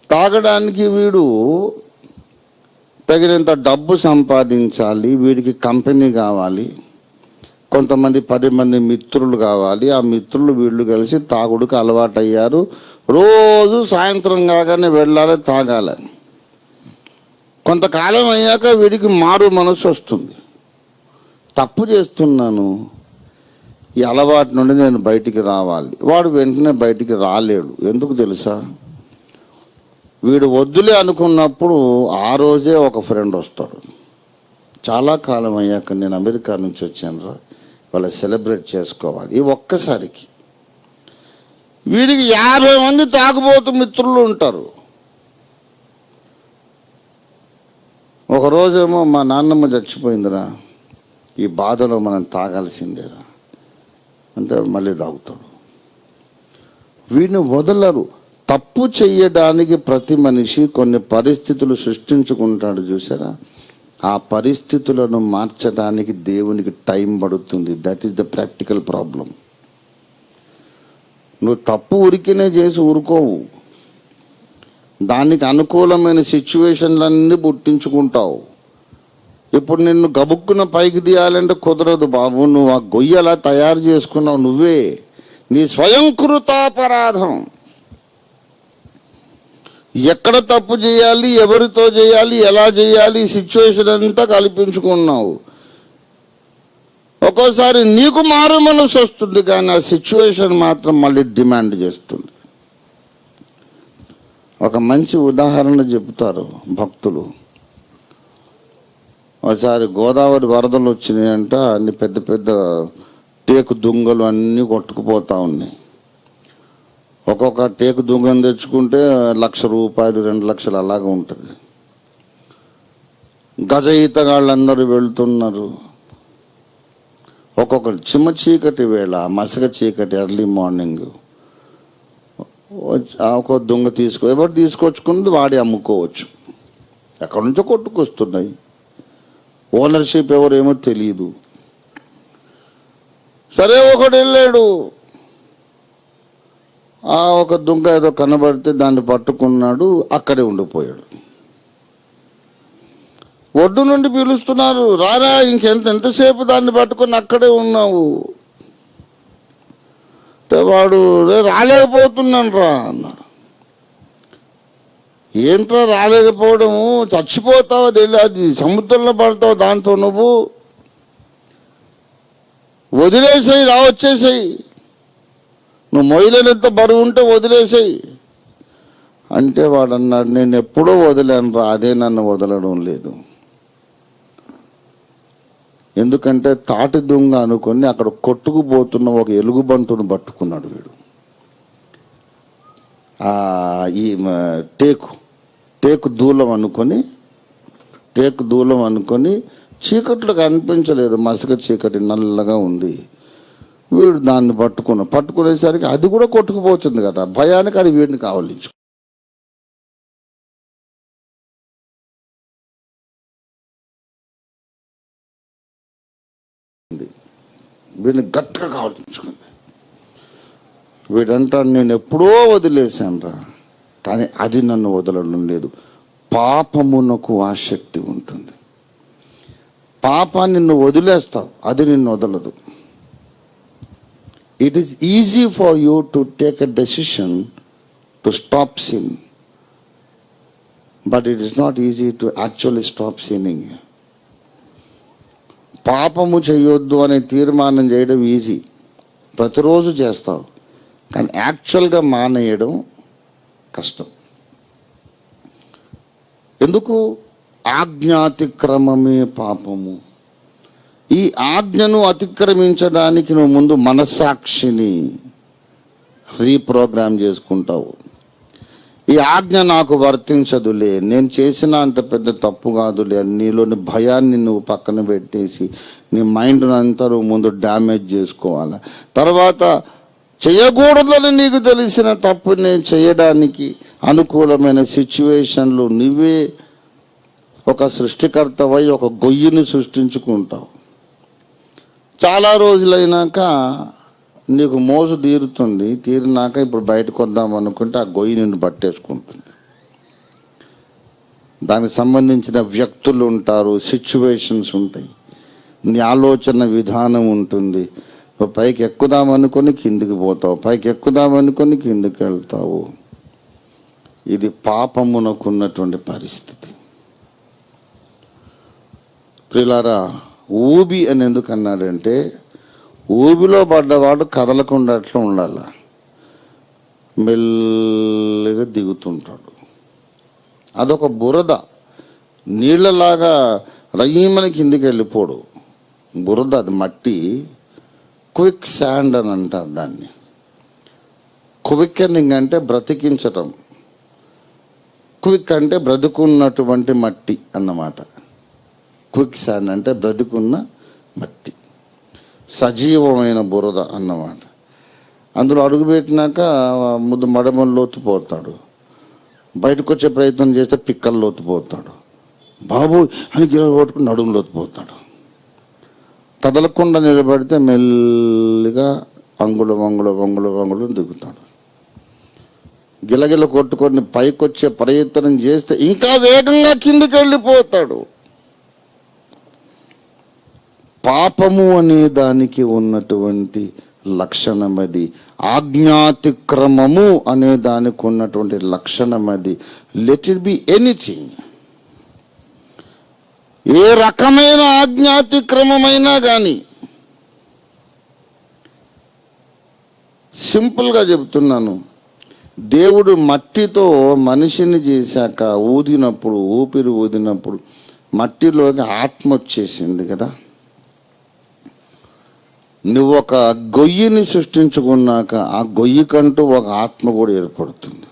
తాగడానికి వీడు తగినంత డబ్బు సంపాదించాలి, వీడికి కంపెనీ కావాలి, కొంతమంది 10 మంది మిత్రులు కావాలి. ఆ మిత్రులు వీళ్ళు కలిసి తాగుడుకు అలవాటు అయ్యారు. రోజు సాయంత్రం కాగానే వెళ్ళాలి, తాగాలి. కొంతకాలం అయ్యాక వీడికి మారు మనసు వస్తుంది, తప్పు చేస్తున్నాను, ఈ అలవాటు నుండి నేను బయటికి రావాలి. వాడు వెంటనే బయటికి రాలేడు. ఎందుకు తెలుసా? వీడు వద్దులే అనుకున్నప్పుడు ఆ రోజే ఒక ఫ్రెండ్ వస్తాడు. చాలా కాలం అయ్యాక నేను అమెరికా నుంచి వచ్చాను రా, వాళ్ళు సెలబ్రేట్ చేసుకోవాలి. ఈ ఒక్కసారికి వీడికి 50 మంది తాగుబోతు మిత్రులు ఉంటారు. ఒకరోజేమో మా నాన్నమ్మ చచ్చిపోయిందిరా, ఈ బాధలో మనం తాగాల్సిందేరా అంటే మళ్ళీ తాగుతాడు. వీడిని వదలరు. తప్పు చెయ్యడానికి ప్రతి మనిషి కొన్ని పరిస్థితులు సృష్టించుకుంటాడు, చూసారా? ఆ పరిస్థితులను మార్చడానికి దేవునికి టైం పడుతుంది. That is the practical problem. నువ్వు తప్పు ఉరికినే చేసి ఊరుకోవు, దానికి అనుకూలమైన సిచ్యువేషన్లన్నీ పుట్టించుకుంటావు. ఇప్పుడు నిన్ను గబుక్కున పైకి తీయాలంటే కుదరదు బాబు. నువ్వు ఆ గొయ్యి అలా తయారు చేసుకున్నావు, నువ్వే, నీ స్వయంకృతాపరాధం. ఎక్కడ తప్పు చేయాలి, ఎవరితో చేయాలి, ఎలా చేయాలి, సిచ్యువేషన్ అంతా కల్పించుకున్నావు. ఒక్కోసారి నీకు మారు మనసు వస్తుంది, కానీ ఆ సిచ్యువేషన్ మాత్రం మళ్ళీ డిమాండ్ చేస్తుంది. ఒక మంచి ఉదాహరణ చెబుతారు భక్తులు. ఒకసారి గోదావరి వరదలు వచ్చినాయంట, అన్ని పెద్ద పెద్ద టేకు దుంగలు అన్నీ కొట్టుకుపోతూ ఉన్నాయి. ఒక్కొక్క టేకు దుంగను తెచ్చుకుంటే ₹1,00,000 2,00,000 అలాగా ఉంటుంది. గజ ఈతగాళ్ళందరూ వెళ్తున్నారు. ఒక్కొక్కరు చిమ్మ చీకటి వేళ, మసక చీకటి, ఎర్లీ మార్నింగ్ ఒక దొంగ ఎవరు తీసుకొచ్చుకున్నది వాడి అమ్ముకోవచ్చు. ఎక్కడి నుంచో కొట్టుకొస్తున్నాయి. ఓనర్షిప్ ఎవరేమో తెలియదు. సరే ఒకడు వెళ్ళాడు, ఒక దొంగ ఏదో కనబడితే దాన్ని పట్టుకున్నాడు, అక్కడే ఉండిపోయాడు. ఒడ్డు నుండి పిలుస్తున్నారు, రారా ఎంతసేపు దాన్ని పట్టుకొని అక్కడే ఉన్నావు అంటే వాడు రాలేకపోతున్నాను రా అన్నాడు. ఏంట్రా రాలేకపోవడము, చచ్చిపోతావు, అది సముద్రంలో పడతావు, దాంతో నువ్వు వదిలేసేయి, వచ్చేసేయి, నువ్వు మొయ్యలేనంత బరువు ఉంటే వదిలేసేయి అంటే వాడు అన్నాడు, నేను ఎప్పుడో వదిలేను రా, అదే నన్ను వదలడం లేదు. ఎందుకంటే తాటి దొంగ అనుకొని అక్కడ కొట్టుకుపోతున్న ఒక ఎలుగుబంటును పట్టుకున్నాడు వీడు. ఈ టేకు దూలం అనుకొని చీకట్లో కనిపించలేదు, మసక చీకటి నల్లగా ఉంది. వీడు దాన్ని పట్టుకునేసరికి అది కూడా కొట్టుకుపోతుంది కదా, భయానికి అది వీడిని కావలించు. వీడిని గట్టిగా కావలించుకుంది. వీడంటాడు, నేను ఎప్పుడో వదిలేశాను రా, కానీ అది నన్ను వదలడం లేదు. పాపమునకు ఆసక్తి ఉంటుంది. పాపాన్ని నువ్వు వదిలేస్తావు, అది నిన్ను వదలదు. It is easy for you to take a decision to stop sin, but it is not easy to actually stop sinning. పాపము చేయొద్దు అనే తీర్మానం చేయడం ఈజీ, ప్రతిరోజు చేస్తావు, కానీ యాక్చువల్గా మానేయడం కష్టం. ఎందుకు? ఆజ్ఞాతిక్రమమే పాపము. ఈ ఆజ్ఞను అతిక్రమించడానికి నువ్వు ముందు మనస్సాక్షిని రీప్రోగ్రామ్ చేసుకుంటావు. ఈ ఆజ్ఞ నాకు వర్తించదులే, నేను చేసిన అంత పెద్ద తప్పు కాదులే, నీలోని భయాన్ని నువ్వు పక్కన పెట్టేసి నీ మైండ్ని అంతా నువ్వు ముందు డ్యామేజ్ చేసుకోవాలి. తర్వాత చేయకూడదని నీకు తెలిసిన తప్పుని చేయడానికి అనుకూలమైన సిచ్యువేషన్లు నువ్వే ఒక సృష్టికర్తవై ఒక గొయ్యిని సృష్టించుకుంటావు. చాలా రోజులైనాక నీకు మోజు తీరినాక ఇప్పుడు బయటకు వద్దాం అనుకుంటే ఆ గొయ్యి నిన్ను పట్టేసుకుంటుంది. దానికి సంబంధించిన వ్యక్తులు ఉంటారు, సిచ్యువేషన్స్ ఉంటాయి, నీ ఆలోచన విధానం ఉంటుంది. నువ్వు పైకి ఎక్కుదామనుకొని కిందికి పోతావు, పైకి ఎక్కుదామనుకొని కిందికి వెళ్తావు. ఇది పాపమునకున్నటువంటి పరిస్థితి. ప్రియులారా, ఊబి అని ఎందుకు అన్నాడంటే, ఊబిలో పడ్డవాడు కదలకుండా అట్లా ఉండాల, మెల్లగా దిగుతుంటాడు. అదొక బురద, నీళ్ళలాగా రయ్యమని కిందికి వెళ్ళిపోడు. బురద, అది మట్టి, క్విక్ శాండ్ అని అంటారు దాన్ని. క్విక్నింగ్ అంటే బ్రతికించటం, క్విక్ అంటే బ్రతుకున్నటువంటి మట్టి అన్నమాట. క్విక్ శాండ్ అంటే బ్రతుకున్న మట్టి, సజీవమైన బురద అన్నమాట. అందులో అడుగుపెట్టినాక ముద్దు మడమలు లోతుపోతాడు, బయటకు వచ్చే ప్రయత్నం చేస్తే పిక్కలు లోతుపోతాడు, బాబు అని గిల కొట్టుకుని నడుము లోతుపోతాడు. కదలకుండా నిలబడితే మెల్లిగా అంగుళం దిగుతాడు. గిలగిల కొట్టుకొని పైకి వచ్చే ప్రయత్నం చేస్తే ఇంకా వేగంగా కిందికి వెళ్ళిపోతాడు. పాపము అనే దానికి ఉన్నటువంటి లక్షణం అది, ఆజ్ఞాతిక్రమము అనే దానికి ఉన్నటువంటి లక్షణం అది. లెట్ ఇట్ బి ఎనీథింగ్, ఏ రకమైన ఆజ్ఞాతిక్రమమైనా కానీ. సింపుల్గా చెప్తున్నాను, దేవుడు మట్టితో మనిషిని చేశాక ఊదినప్పుడు, ఊపిరి ఊదినప్పుడు మట్టిలోకి ఆత్మ వచ్చేసింది కదా. నువ్వు ఒక గొయ్యిని సృష్టించుకున్నాక ఆ గొయ్యికంటూ ఒక ఆత్మ కూడా ఏర్పడుతుంది.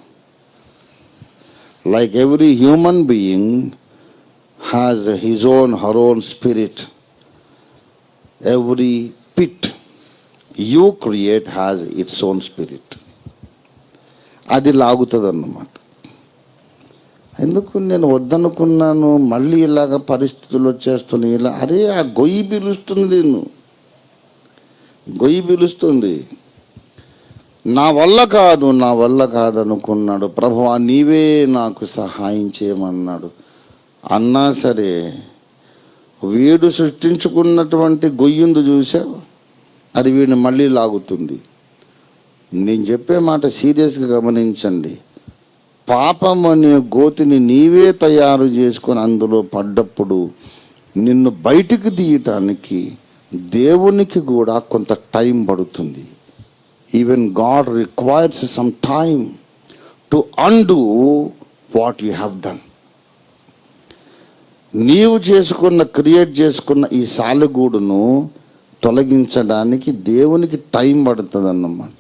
Like every human being has his own her own spirit, every pit you create has its own spirit. అది లాగుతుంది అన్నమాట. ఎందుకు నేను వద్దనుకున్నాను, మళ్ళీ ఇలాగ పరిస్థితులు వచ్చేస్తున్నాయి, ఇలా అరే ఆ గొయ్యి పిలుస్తుంది, గొయ్యి పిలుస్తుంది. నా వల్ల కాదు అనుకున్నాడు. ప్రభువా నీవే నాకు సహాయం చేయమన్నాడు. అన్నా సరే వీడు సృష్టించుకున్నటువంటి గొయ్యిందు చూసావు, అది వీడిని మళ్ళీ లాగుతుంది. నేను చెప్పే మాట సీరియస్గా గమనించండి. పాపం అనే గోతిని నీవే తయారు చేసుకొని అందులో పడ్డప్పుడు నిన్ను బయటికి తీయటానికి దేవునికి కూడా కొంత టైం పడుతుంది. Even God requires some time to undo what you have done. నీవు క్రియేట్ చేసుకున్న ఈ సాలెగూడును తొలగించడానికి దేవునికి టైం పడుతుంది అన్నమాట.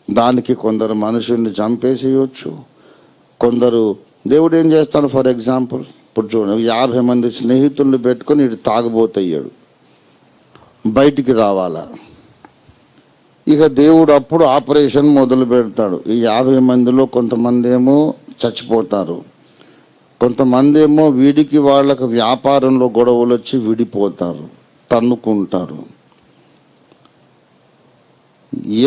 దానికి కొందరు మనుషుల్ని చంపేసేయచ్చు, కొందరు దేవుడు ఏం చేస్తాడు. ఫర్ ఎగ్జాంపుల్ ఇప్పుడు చూడండి, 50 మంది స్నేహితుల్ని పెట్టుకొని ఇటు తాగుబోతయ్యాడు, బయటికి రావాలా. ఇక దేవుడు అప్పుడు ఆపరేషన్ మొదలు పెడతాడు. ఈ 50 మందిలో కొంతమంది ఏమో చచ్చిపోతారు, కొంతమంది ఏమో వీడికి వాళ్ళకు వ్యాపారంలో గొడవలు వచ్చి విడిపోతారు, తన్నుకుంటారు.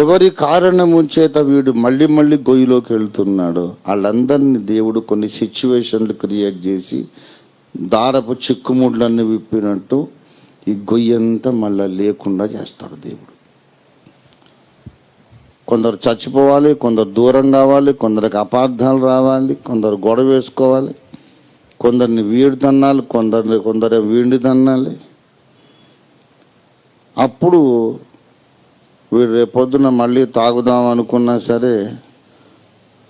ఎవరి కారణము చేత వీడు మళ్ళీ మళ్ళీ గొయ్యిలోకి వెళ్తున్నాడు, వాళ్ళందరినీ దేవుడు కొన్ని సిచ్యువేషన్లు క్రియేట్ చేసి దారపు చిక్కుముడ్లన్నీ విప్పినట్టు ఈ గొయ్యి అంతా మళ్ళీ లేకుండా చేస్తాడు దేవుడు. కొందరు చచ్చిపోవాలి, కొందరు దూరం కావాలి, కొందరికి అపార్థాలు రావాలి, కొందరు గొడవ వేసుకోవాలి, కొందరిని వీడి తన్నాలి, కొందరు వీడి తన్నాలి. అప్పుడు వీడు రేపొద్దున మళ్ళీ తాగుదాం అనుకున్నా సరే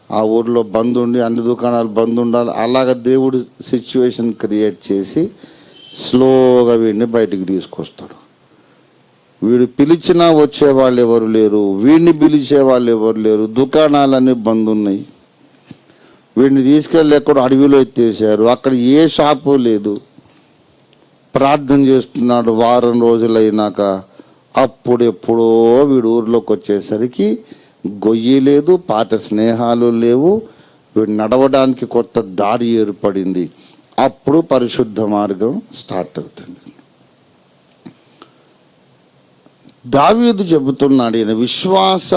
ఆ ఊర్లో బంద్ ఉండి అన్ని దుకాణాలు బంద్ ఉండాలి. అలాగ దేవుడు సిచ్యువేషన్ క్రియేట్ చేసి స్లోగా వీడిని బయటికి తీసుకొస్తాడు. వీడు పిలిచినా వచ్చేవాళ్ళు ఎవరు లేరు, వీడిని పిలిచేవాళ్ళు ఎవరు లేరు, దుకాణాలన్నీ బంద్ ఉన్నాయి. వీడిని తీసుకెళ్ళి ఎక్కడో అడవిలో ఎత్తేసారు, అక్కడ ఏ షాపు లేదు. ప్రార్థన చేస్తున్నాడు వారం రోజులైనాక. అప్పుడెప్పుడో వీడు ఊరిలోకి వచ్చేసరికి గొయ్యి లేదు, పాత స్నేహాలు లేవు, వీడు నడవడానికి కొత్త దారి ఏర్పడింది. అప్పుడు పరిశుద్ధ మార్గం స్టార్ట్ అవుతుంది. దావీదు చెబుతున్నాడు, ఈయన విశ్వాస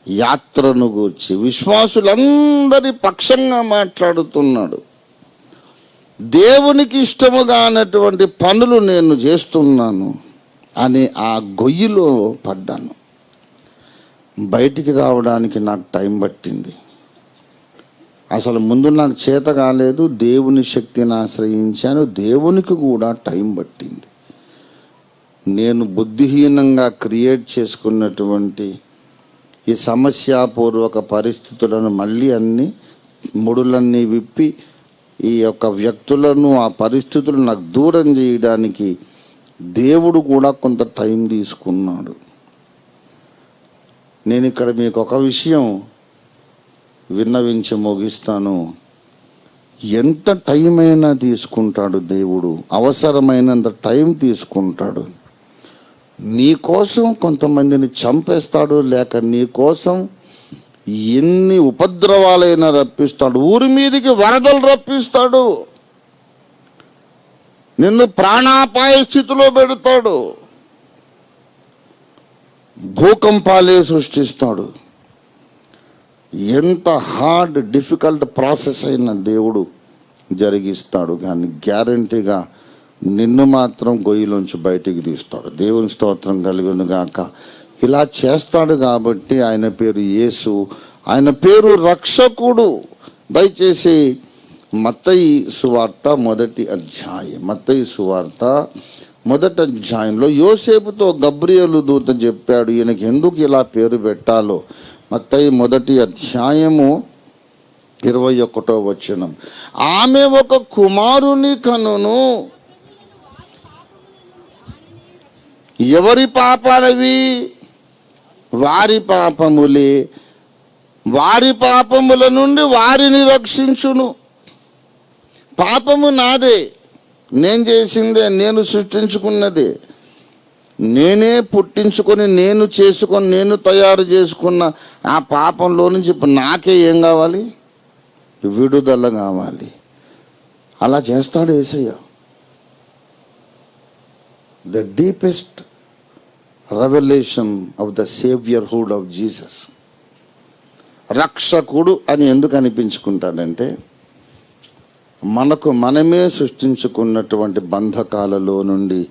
యాత్రను గూర్చి విశ్వాసులందరి పక్షంగా మాట్లాడుతున్నాడు. దేవునికి ఇష్టముగా అన్నటువంటి పనులు నేను చేస్తున్నాను అని ఆ గొయ్యిలో పడ్డాను. బయటికి రావడానికి నాకు టైం పట్టింది. అసలు ముందు నాకు చేత కాలేదు, దేవుని శక్తిని ఆశ్రయించాను, దేవునికి కూడా టైం పట్టింది. నేను బుద్ధిహీనంగా క్రియేట్ చేసుకున్నటువంటి ఈ సమస్యాపూర్వక పరిస్థితులను మళ్ళీ అన్ని ముడులన్నీ విప్పి ఈ యొక్క వ్యక్తులను ఆ పరిస్థితులను నాకు దూరం చేయడానికి దేవుడు కూడా కొంత టైం తీసుకున్నాడు. నేను ఇక్కడ మీకు ఒక విషయం విన్నవించి ముగిస్తాను. ఎంత టైం అయినా తీసుకుంటాడు దేవుడు, అవసరమైనంత టైం తీసుకుంటాడు. నీ కోసం కొంతమందిని చంపేస్తాడు, లేక నీ కోసం ఎన్ని ఉపద్రవాలైనా రప్పిస్తాడు, ఊరి మీదకి వరదలు రప్పిస్తాడు, నిన్ను ప్రాణాపాయ స్థితిలో పెడతాడు, భూకంపాలే సృష్టిస్తాడు. ఎంత హార్డ్ డిఫికల్ట్ ప్రాసెస్ అయిన దేవుడు జరిగిస్తాడు, కానీ గ్యారంటీగా నిన్ను మాత్రం గొయ్యిలోంచి బయటికి తీస్తాడు. దేవుని స్తోత్రం కలుగును గాక. ఇలా చేస్తాడు కాబట్టి ఆయన పేరు యేసు, ఆయన పేరు రక్షకుడు. దయచేసి మత్తయి సువార్త 1వ అధ్యాయం, మత్తయి సువార్త 1వ అధ్యాయంలో యోసేపుతో గబ్రియేలు దూత చెప్పాడు ఈయనకి ఎందుకు ఇలా పేరు పెట్టాలో. మత్తయి 1వ అధ్యాయము 21వ వచనం, ఆమె ఒక కుమారుని కనును. ఎవరి పాపాలవి? వారి పాపములే. వారి పాపముల నుండి వారిని రక్షించును. పాపము నాదే, నేను చేసిందే, నేను సృష్టించుకున్నదే, నేనే పుట్టించుకొని, నేను చేసుకొని, నేను తయారు చేసుకున్న ఆ పాపంలో నుంచి ఇప్పుడు నాకే ఏం కావాలి? విడుదల కావాలి. అలా చేస్తాడు Yesayya. The deepest revolution of the saviourhood of Jesus. రక్షకుడు అని ఎందుకు అనిపించుకుంటాడంటే, మనకు మనమే సృష్టించుకున్నటువంటి బంధకాలలో నుండి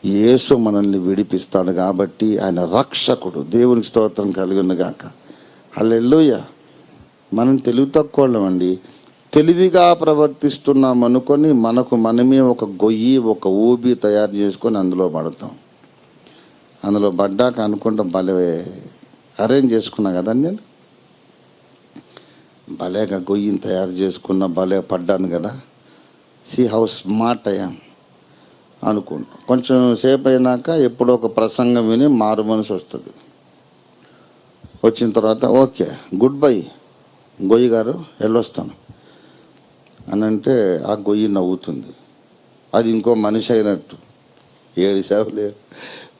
యేసు మనల్ని విడిపిస్తాడు కాబట్టి ఆయన రక్షకుడు. దేవునికి స్తోత్రం కలుగును గాక. హల్లెలూయా. మనం తెలివి తక్కువమండి. తెలివిగా ప్రవర్తిస్తున్నాం అనుకొని మనకు మనమే ఒక గొయ్యి, ఒక ఊబి తయారు చేసుకొని అందులో పడతాం. అందులో పడ్డాక అనుకుంటా భలే అరేంజ్ చేసుకున్నా కదా నేను, భలేగా గొయ్యిని తయారు చేసుకున్నా, భలే పడ్డాను కదా, సీ హౌ స్మార్ట్ అయ్యాం అనుకుంటా. కొంచెం సేపు అయినాక ఎప్పుడో ఒక ప్రసంగం విని మారు మనసు వస్తుంది. వచ్చిన తర్వాత ఓకే గుడ్ బై గొయ్యి గారు, వెళ్ళొస్తాను అని అంటే ఆ గొయ్యి నవ్వుతుంది. అది ఇంకో మనిషి అయినట్టు, ఏడు సేవలే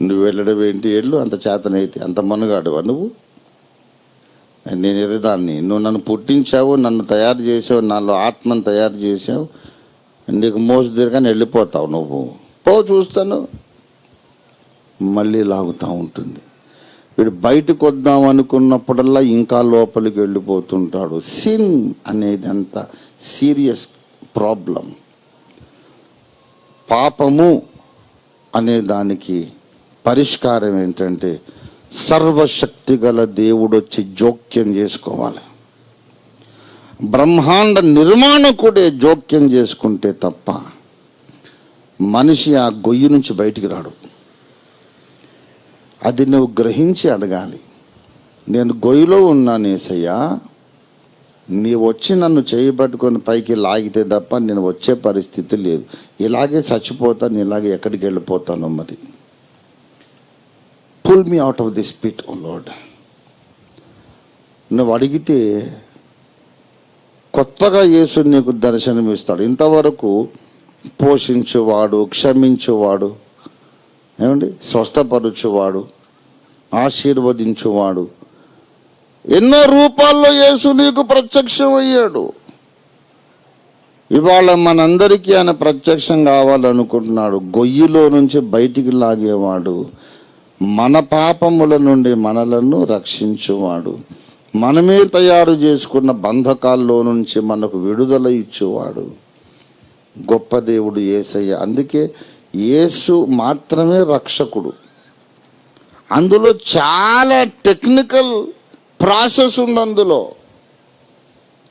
నువ్వు వెళ్ళడం ఏంటి, వెళ్ళు, అంత చేతనైతే, అంత మనుగాడువా నువ్వు? నేను ఎదుదాన్ని, నువ్వు నన్ను పుట్టించావు, నన్ను తయారు చేసావు, నాలో ఆత్మను తయారు చేసావు, నీకు మోసు తిరగానే వెళ్ళిపోతావు నువ్వు, పో చూస్తాను. మళ్ళీ లాగుతూ ఉంటుంది. వీడు బయటకు వద్దాం అనుకున్నప్పుడల్లా ఇంకా లోపలికి వెళ్ళిపోతుంటాడు. సిన్ అనేది అంత సీరియస్ ప్రాబ్లం. పాపము అనే దానికి పరిష్కారం ఏంటంటే, సర్వశక్తి గల దేవుడు వచ్చి జోక్యం చేసుకోవాలి. బ్రహ్మాండ నిర్మాణకుడే జోక్యం చేసుకుంటే తప్ప మనిషి ఆ గొయ్యి నుంచి బయటికి రాడు. అది నువ్వు గ్రహించి అడగాలి. నేను గొయ్యిలో ఉన్నాను యేసయ్యా, నీ వచ్చి నన్ను చేయబట్టుకొని పైకి లాగితే తప్ప నేను వచ్చే పరిస్థితి లేదు. ఇలాగే చచ్చిపోతాను, ఇలాగే ఎక్కడికి వెళ్ళిపోతాను. మరి pull me out of this pit O lord. నువ్వు అడిగితే కొత్తగా యేసు నీకు దర్శనం ఇస్తాడు. ఇంతవరకు పోషించువాడు, క్షమించువాడు, ఏమండి, స్వస్థపరచువాడు, ఆశీర్వదించువాడు, ఎన్నో రూపాల్లో యేసు నీకు ప్రత్యక్షం అయ్యాడు. ఇవాళ మనందరికీ ఆయన ప్రత్యక్షం కావాలనుకుంటున్నాడు. గొయ్యిలో నుంచి బయటికి లాగేవాడు, మన పాపముల నుండి మనలను రక్షించువాడు, మనమే తయారు చేసుకున్న బంధకాల్లో నుంచి మనకు విడుదల ఇచ్చేవాడు గొప్ప దేవుడు యేసయ్య. అందుకే యేసు మాత్రమే రక్షకుడు. అందులో చాలా టెక్నికల్ ప్రాసెస్ ఉంది. అందులో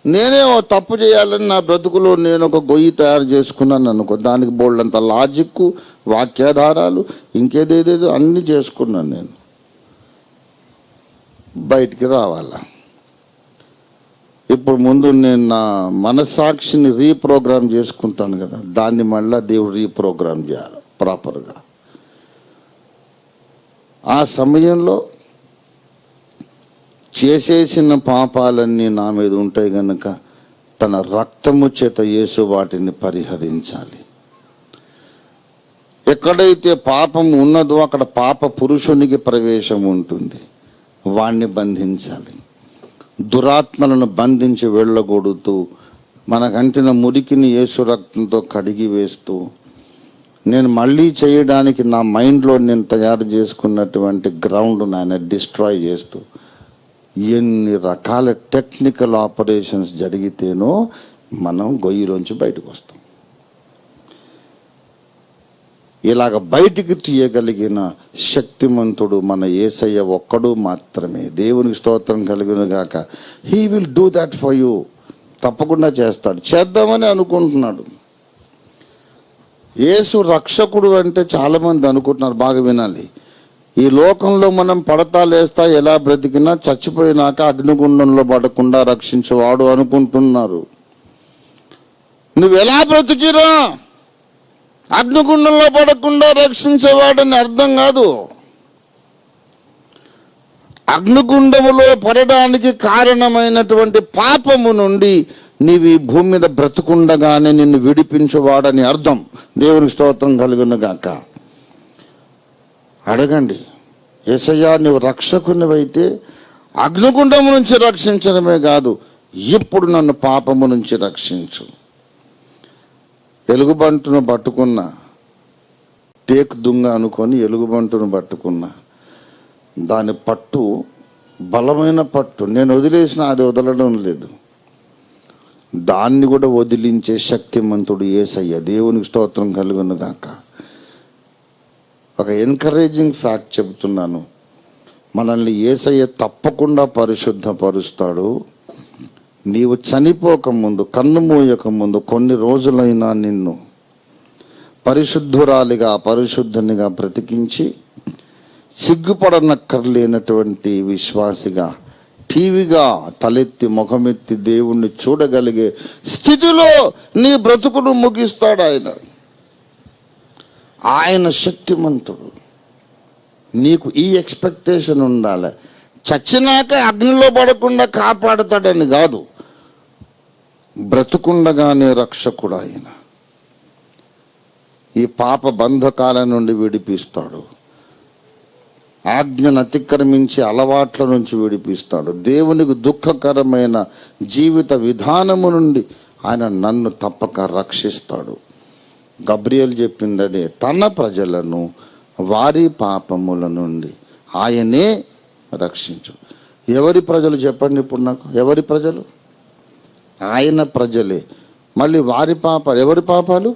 నేనే తప్పు చేయాలని నా బ్రతుకులో నేను ఒక గొయ్యి తయారు చేసుకున్నాను అనుకో, దానికి బోల్డంత లాజిక్, వాక్యాధారాలు, ఇంకేదేదేదో అన్నీ చేసుకున్నాను. నేను బయటికి రావాలా. ఇప్పుడు ముందు నేను నా మనస్సాక్షిని రీప్రోగ్రామ్ చేసుకుంటాను కదా, దాన్ని మళ్ళీ దేవుడు రీప్రోగ్రామ్ చేయాలి ప్రాపర్గా. ఆ సమయంలో చేసేసిన పాపాలన్నీ నా మీద ఉంటాయి కనుక తన రక్తము చేత యేసు వాటిని పరిహరించాలి. ఎక్కడైతే పాపం ఉన్నదో అక్కడ పాప పురుషునికి ప్రవేశం ఉంటుంది, వాణ్ణి బంధించాలి. దురాత్మలను బంధించి వెళ్ళగొడుతూ మనకంటిన మురికిని యేసు రక్తంతో కడిగి వేస్తూ, నేను మళ్ళీ చేయడానికి నా మైండ్లో నేను తయారు చేసుకున్నటువంటి గ్రౌండ్ ఆయన డిస్ట్రాయ్ చేస్తూ, ఎన్ని రకాల టెక్నికల్ ఆపరేషన్స్ జరిగితేనో మనం గొయ్యిలోంచి బయటకు వస్తాం. ఇలాగ బయటికి తీయగలిగిన శక్తిమంతుడు మన యేసయ్య ఒక్కడు మాత్రమే. దేవునికి స్తోత్రం కలుగును గాక. He will do that for you. తప్పకుండా చేస్తాడు, చేద్దామని అనుకుంటున్నాడు. యేసు రక్షకుడు అంటే చాలామంది అనుకుంటున్నారు. బాగా వినాలి. ఈ లోకంలో మనం పడతా లేస్తా ఎలా బ్రతికినా చచ్చిపోయినాక అగ్నిగుండంలో పడకుండా రక్షించేవాడు అనుకుంటున్నారు. నువ్వు ఎలా బ్రతికిరా అగ్నిగుండంలో పడకుండా రక్షించేవాడని అర్థం కాదు. అగ్నిగుండములో పడడానికి కారణమైనటువంటి పాపము నుండి నీవు ఈ భూమి మీద బ్రతుకుండగానే నిన్ను విడిపించువాడని అర్థం. దేవునికి స్తోత్రం కలుగును గాక. అడగండి, యేసయ్యా నువ్వు రక్షకునివైతే అగ్నిగుండము నుంచి రక్షించడమే కాదు, ఇప్పుడు నన్ను పాపము నుంచి రక్షించు. ఎలుగుబంటును పట్టుకున్న, టేకు దుంగ అనుకొని ఎలుగుబంటును పట్టుకున్న, దాని పట్టు బలమైన పట్టు, నేను వదిలేసిన అది వదలడం లేదు. దాన్ని కూడా వదిలించే శక్తిమంతుడు యేసయ్య. దేవునికి స్తోత్రం కలుగును గాక. ఒక ఎన్కరేజింగ్ ఫ్యాక్ట్ చెబుతున్నాను. మనల్ని యేసయ్య తప్పకుండా పరిశుద్ధపరుస్తాడు. నీవు చనిపోకముందు, కన్ను మూయకముందు కొన్ని రోజులైనా నిన్ను పరిశుద్ధురాలిగా, పరిశుద్ధునిగా బ్రతికించి సిగ్గుపడనక్కర్లేనటువంటి విశ్వాసిగా, టీవీగా తలెత్తి ముఖమెత్తి దేవుణ్ణి చూడగలిగే స్థితిలో నీ బ్రతుకును ముగిస్తాడు ఆయన. ఆయన శక్తిమంతుడు. నీకు ఈ ఎక్స్పెక్టేషన్ ఉండాలి. చచ్చినాక అగ్నిలో పడకుండా కాపాడుతాడని కాదు, బ్రతుకుండగానే రక్షకుడు ఆయన. ఈ పాప బంధకాల నుండి విడిపిస్తాడు. ఆజ్ఞను అతిక్రమించి అలవాట్ల నుంచి విడిపిస్తాడు. దేవునికి దుఃఖకరమైన జీవిత విధానము నుండి ఆయన నన్ను తప్పక రక్షిస్తాడు. గబ్రియల్ చెప్పింది అదే, తన ప్రజలను వారి పాపముల నుండి ఆయనే రక్షించు. ఎవరి ప్రజలు చెప్పండి ఇప్పుడు నాకు? ఎవరి ప్రజలు? ఆయన ప్రజలే. మళ్ళీ వారి పాపాలు, ఎవరి పాపాలు?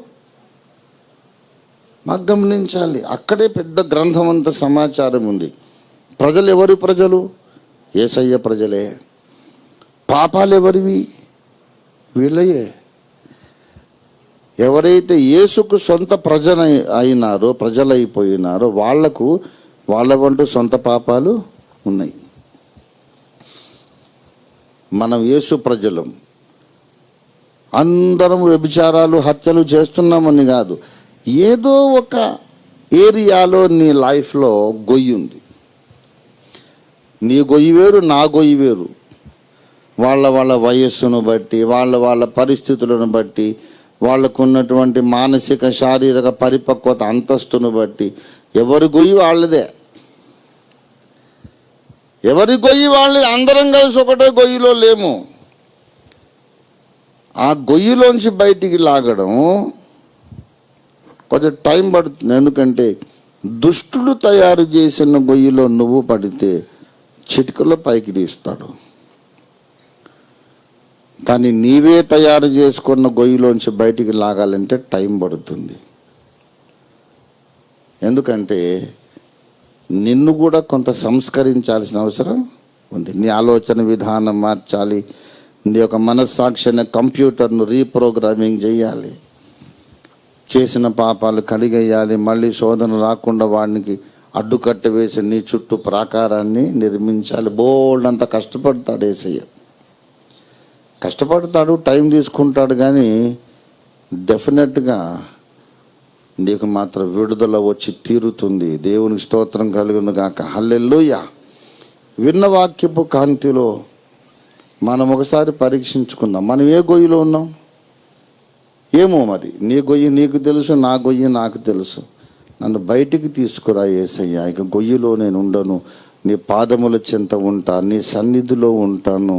మాకు గమనించాలి. అక్కడే పెద్ద గ్రంథం అంత సమాచారం ఉంది. ప్రజలు ఎవరి ప్రజలు? యేసయ్య ప్రజలే. పాపాలు ఎవరివి? వీళ్ళయే. ఎవరైతే యేసుకు సొంత ప్రజలైపోయినారో వాళ్ళవంటూ సొంత పాపాలు ఉన్నాయి. మనం యేసు ప్రజలం. అందరం వ్యభిచారాలు, హత్యలు చేస్తున్నామని కాదు, ఏదో ఒక ఏరియాలో నీ లైఫ్లో గొయ్యి ఉంది. నీ గొయ్యి వేరు, నా గొయ్యి వేరు. వాళ్ళ వయస్సును బట్టి, వాళ్ళ పరిస్థితులను బట్టి, వాళ్ళకు ఉన్నటువంటి మానసిక శారీరక పరిపక్వత అంతస్తును బట్టి ఎవరి గొయ్యి వాళ్ళదే. ఎవరి గొయ్యి వాళ్ళది. అందరం కలిసి ఒకటే గొయ్యిలో లేము. ఆ గొయ్యిలోంచి బయటికి లాగడం కొంచెం టైం పడుతుంది. ఎందుకంటే దుష్టుడు తయారు చేసిన గొయ్యిలో నువ్వు పడితే చిటికలో పైకి తీస్తాడు. కానీ నీవే తయారు చేసుకున్న గొయ్యిలోంచి బయటికి లాగాలంటే టైం పడుతుంది. ఎందుకంటే నిన్ను కూడా కొంత సంస్కరించాల్సిన అవసరం ఉంది. నీ ఆలోచన విధానం మార్చాలి. నీ యొక్క మనస్సాక్షి అనే కంప్యూటర్ను రీప్రోగ్రామింగ్ చేయాలి. చేసిన పాపాలు కడిగేయాలి. మళ్ళీ శోధన రాకుండా వాడికి అడ్డుకట్ట వేసి నీ చుట్టూ ప్రాకారాన్ని నిర్మించాలి. బోల్డ్ అంత కష్టపడతాడు యేసయ్య. కష్టపడతాడు, టైం తీసుకుంటాడు. కానీ డెఫినెట్గా నీకు మాత్రం విడుదల వచ్చి తీరుతుంది. దేవునికి స్తోత్రం కలుగును గాక. హల్లెలూయా. విన్న వాక్యపు కాంతిలో మనం ఒకసారి పరీక్షించుకుందాం. మనం ఏ గొయ్యిలో ఉన్నాం? ఏమో మరి. నీ గొయ్యి నీకు తెలుసు, నా గొయ్యి నాకు తెలుసు. నన్ను బయటికి తీసుకురా యేసయ్యా. ఇక గొయ్యిలో నేను ఉండను, నీ పాదముల చెంత ఉంటా, నీ సన్నిధిలో ఉంటాను.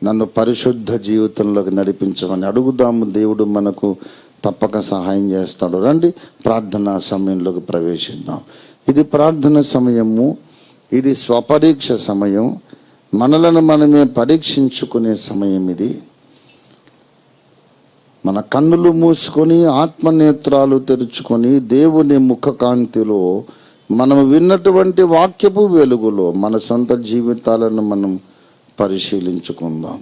నన్ను పరిశుద్ధ జీవితంలోకి నడిపించమని అడుగుదాము. దేవుడు మనకు తప్పక సహాయం చేస్తాడు. రండి ప్రార్థనా సమయంలోకి ప్రవేశిద్దాం. ఇది ప్రార్థన సమయము, ఇది స్వపరీక్ష సమయం. మనలను మనమే పరీక్షించుకునే సమయం ఇది. మన కన్నులు మూసుకొని, ఆత్మనేత్రాలు తెరుచుకొని, దేవుని ముఖకాంతిలో మనం విన్నటువంటి వాక్యపు వెలుగులో మన సొంత జీవితాలను మనం పరిశీలించుకుందాం.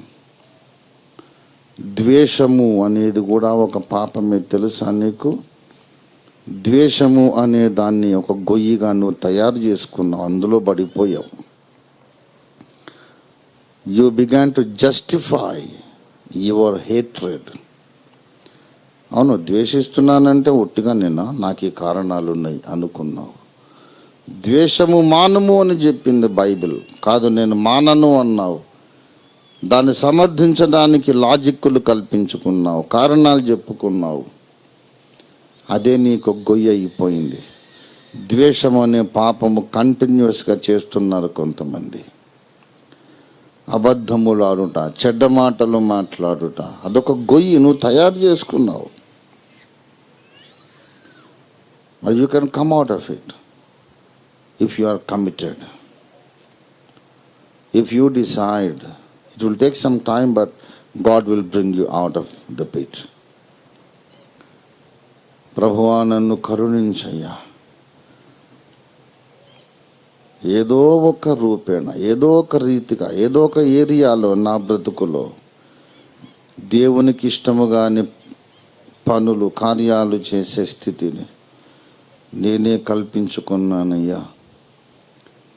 ద్వేషము అనేది కూడా ఒక పాపమే, తెలుసా నీకు? ద్వేషము అనే దాన్ని ఒక గొయ్యిగా నువ్వు తయారు చేసుకున్నావు, అందులో పడిపోయావు. You began to justify your hatred. అవును, ద్వేషిస్తున్నానంటే ఒట్టిగా నాకు ఈ కారణాలు ఉన్నాయి అనుకున్నావు. ద్వేషము మానము అని చెప్పింది బైబిల్, కాదు నేను మానను అన్నావు. దాన్ని సమర్థించడానికి లాజిక్కులు కల్పించుకున్నావు, కారణాలు చెప్పుకున్నావు. అదే నీకు గొయ్యి అయిపోయింది. ద్వేషం అనే పాపము కంటిన్యూస్గా చేస్తున్నారు కొంతమంది. అబద్ధములు ఆడుట, చెడ్డ మాటలు మాట్లాడుట, అదొక గొయ్యి నువ్వు తయారు చేసుకున్నావు. But you can come out of it if you are committed. If you decide, it will take some time, but God will bring you out of the pit. ప్రభువా నన్ను కరుణించయ్యా. ఏదో ఒక రూపేణ, ఏదో ఒక రీతిగా, ఏదో ఒక ఏరియాలో నా బ్రతుకులో దేవునికి ఇష్టము కాని పనులు, కార్యాలు చేసే స్థితిని నేనే కల్పించుకున్నానయ్యా.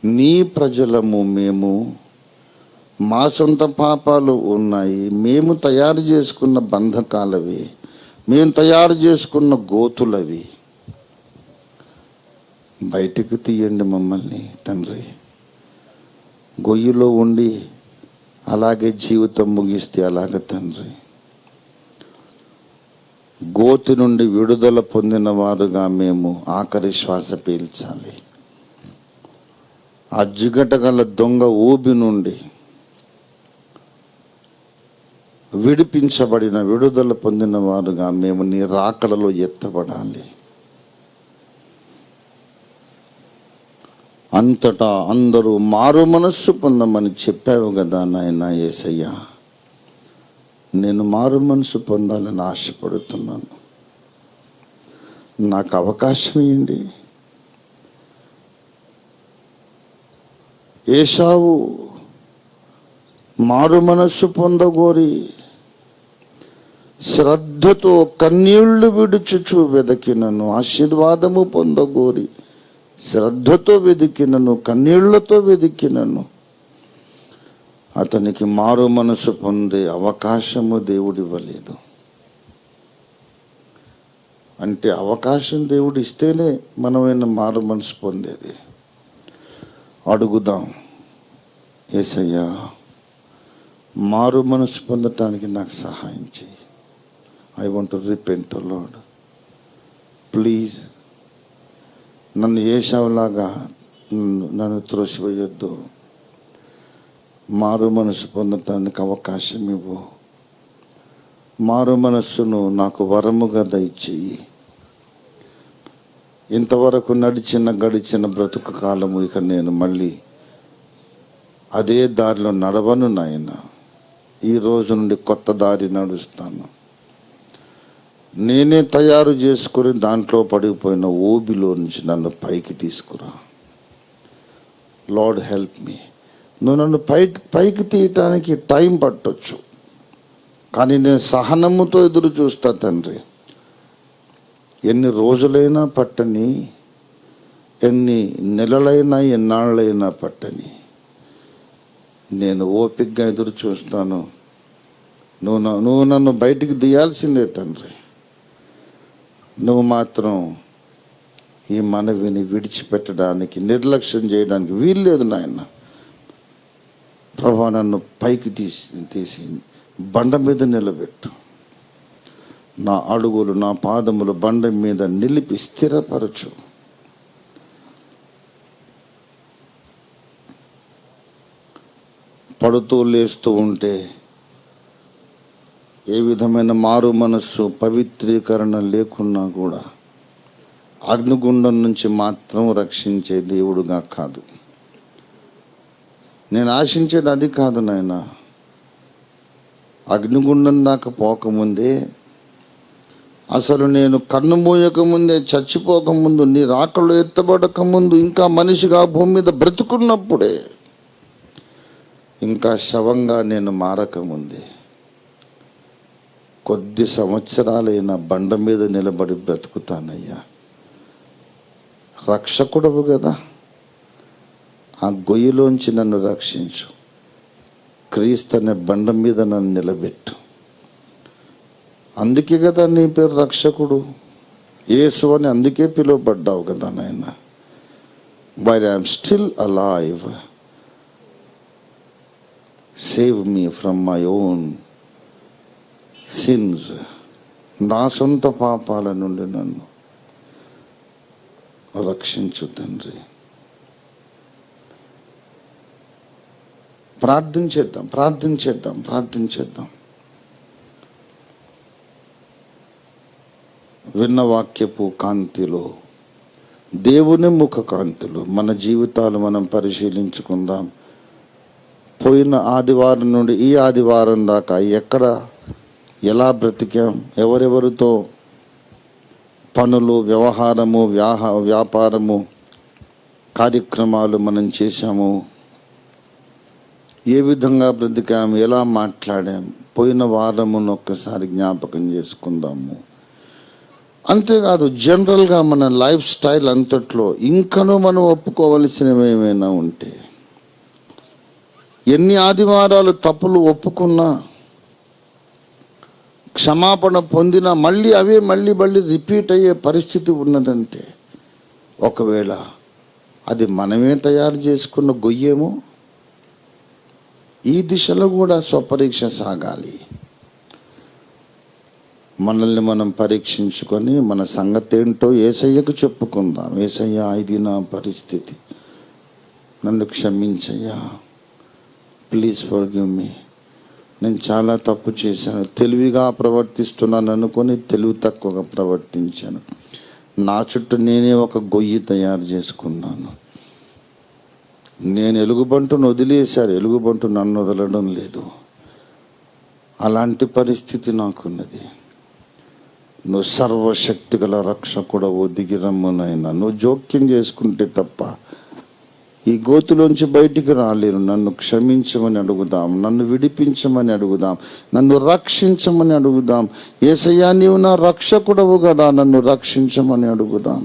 నీ ప్రజలము మేము, మా సొంత పాపాలు ఉన్నాయి, మేము తయారు చేసుకున్న బంధకాలవి, మేము తయారు చేసుకున్న గోతులవి. బయటికి తీయండి మమ్మల్ని తండ్రి. గొయ్యిలో ఉండి అలాగే జీవితం ముగిస్తే అలాగే తండ్రి. గోతి నుండి విడుదల పొందిన వారుగా మేము ఆఖరి శ్వాస పీల్చాలి. ఆ జిగటగల దొంగ ఊబి నుండి విడిపించబడిన, విడుదల పొందిన వారుగా మేము నీ రాకడలో ఎత్తబడాలి. అంతటా అందరూ మారు మనస్సు పొందమని చెప్పావు కదా నాయనా యేసయ్యా. నేను మారు మనసు పొందాలని ఆశపడుతున్నాను. నాకు అవకాశం ఇవ్వండి. ఏశావు మారు మనస్సు పొందగోరి శ్రద్ధతో కన్నీళ్లు విడుచుచు వెదకినను, ఆశీర్వాదము పొందగోరి శ్రద్ధతో వెదికినను, కన్నీళ్లతో వెదికినను, అతనికి మారు మనసు పొందే అవకాశము దేవుడు ఇవ్వలేదు. అంటే అవకాశం దేవుడు ఇస్తేనే మనమైనా మారు మనసు పొందేది. అడుగుదాం, యేసయ్యా మారు మనసు పొందటానికి నాకు సహాయం చేయి. I want to repent to lord. Please నన్ను ఏశావులాగా నన్ను త్రోసివేయొద్దు. మారు మనసు పొందటానికి అవకాశం ఇవ్వు. మారు మనస్సును నాకు వరముగా దయచేయి. ఇంతవరకు గడిచిన బ్రతుకు కాలము ఇక నేను మళ్ళీ అదే దారిలో నడవను నాయన. ఈ రోజు నుండి కొత్త దారి నడుస్తాను. నేనే తయారు చేసుకుని దాంట్లో పడిపోయిన ఊబిలో నుంచి నన్ను పైకి తీసుకురా. Lord help me. నువ్వు నన్ను పైకి తీయటానికి టైం పట్టొచ్చు, కానీ నేను సహనముతో ఎదురు చూస్తా తండ్రి. ఎన్ని రోజులైనా పట్టని, ఎన్ని నెలలైనా, ఎన్నాళ్ళైనా పట్టని, నేను ఓపికగా ఎదురు చూస్తాను. నువ్వు నన్ను బయటికి తీయాల్సిందే తండ్రి. నువ్వు మాత్రం ఈ మనవిని విడిచిపెట్టడానికి, నిర్లక్ష్యం చేయడానికి వీల్లేదు నాయన. ప్రభువా నన్ను పైకి తీసి బండ మీద నిలబెట్టు. నా అడుగులు, నా పాదములు బండ మీద నిలిపి స్థిరపరచు. పడుతూ లేస్తూ ఉంటే ఏ విధమైన మారు మనస్సు, పవిత్రీకరణ లేకున్నా కూడా అగ్నిగుండం నుంచి మాత్రం రక్షించే దేవుడుగా కాదు. నేను ఆశించేది అది కాదు నాయన. అగ్నిగుండం దాకా పోకముందే, అసలు నేను కన్ను మూయకముందే, చచ్చిపోకముందు, నీ రాకలో ఎత్తబడకముందు, ఇంకా మనిషిగా భూమి మీద బ్రతుకున్నప్పుడే, ఇంకా శవంగా నేను మారకముందే, కొద్ది సంవత్సరాలైన బండ మీద నిలబడి బ్రతుకుతానయ్యా. రక్షకుడవు కదా, ఆ గొయ్యిలోంచి నన్ను రక్షించు, క్రీస్తు అనే బండ మీద నన్ను నిలబెట్టు. అందుకే కదా నీ పేరు రక్షకుడు, యేసు అని అందుకే పిలువబడ్డావు కదా నాయన. While I'm still alive, save me from my own since. నా సొంత పాపాల నుండి నన్ను రక్షించు తండ్రి. ప్రార్థన చేద్దాం. విన్న వాక్యపు కాంతిలో, దేవుని ముఖ కాంతిలో మన జీవితాలు మనం పరిశీలించుకుందాం. పోయిన ఆదివారం నుండి ఈ ఆదివారం దాకా ఎక్కడ ఎలా బ్రతికాం, ఎవరెవరితో పనులు, వ్యవహారము, వ్యాపారము, కార్యక్రమాలు మనం చేశాము, ఏ విధంగా బ్రతికాం, ఎలా మాట్లాడాం, పోయిన వారమును ఒక్కసారి జ్ఞాపకం చేసుకుందాము. అంతేకాదు జనరల్గా మన లైఫ్ స్టైల్ అంతట్లో ఇంకనూ మనం ఒప్పుకోవలసినవి ఏమైనా ఉంటే, ఎన్ని ఆదివారాలు తప్పులు ఒప్పుకున్నా, క్షమాపణ పొందినా మళ్ళీ అవే మళ్ళీ రిపీట్ అయ్యే పరిస్థితి ఉన్నదంటే, ఒకవేళ అది మనమే తయారు చేసుకున్న గొయ్యేమో. ఈ దిశలో కూడా స్వపరీక్ష సాగాలి. మనల్ని మనం పరీక్షించుకొని మన సంగతి ఏంటో యేసయ్యకు చెప్పుకుందాం. యేసయ్యా, ఇది నా పరిస్థితి, నన్ను క్షమించయ్యా, ప్లీజ్ ఫర్గివ్ మీ. నేను చాలా తప్పు చేశాను, తెలివిగా ప్రవర్తిస్తున్నాను అనుకొని తెలివి తక్కువగా ప్రవర్తించాను, నా చుట్టూ నేనే ఒక గొయ్యి తయారు చేసుకున్నాను, నేను ఎలుగుబంటును వదిలేశారు, ఎలుగుబంటు నన్ను వదలడం లేదు. అలాంటి పరిస్థితి నాకున్నది. నువ్వు సర్వశక్తి గల రక్షకుడవు, దిగిరమ్మునైనా నువ్వు జోక్యం చేసుకుంటే తప్ప ఈ గోతులోంచి బయటికి రాలేను. నన్ను క్షమించమని అడుగుదాం, నన్ను విడిపించమని అడుగుదాం, నన్ను రక్షించమని అడుగుదాం. యేసయ్యా, నీవు నా రక్షకుడవు కదా, నన్ను రక్షించమని అడుగుదాం.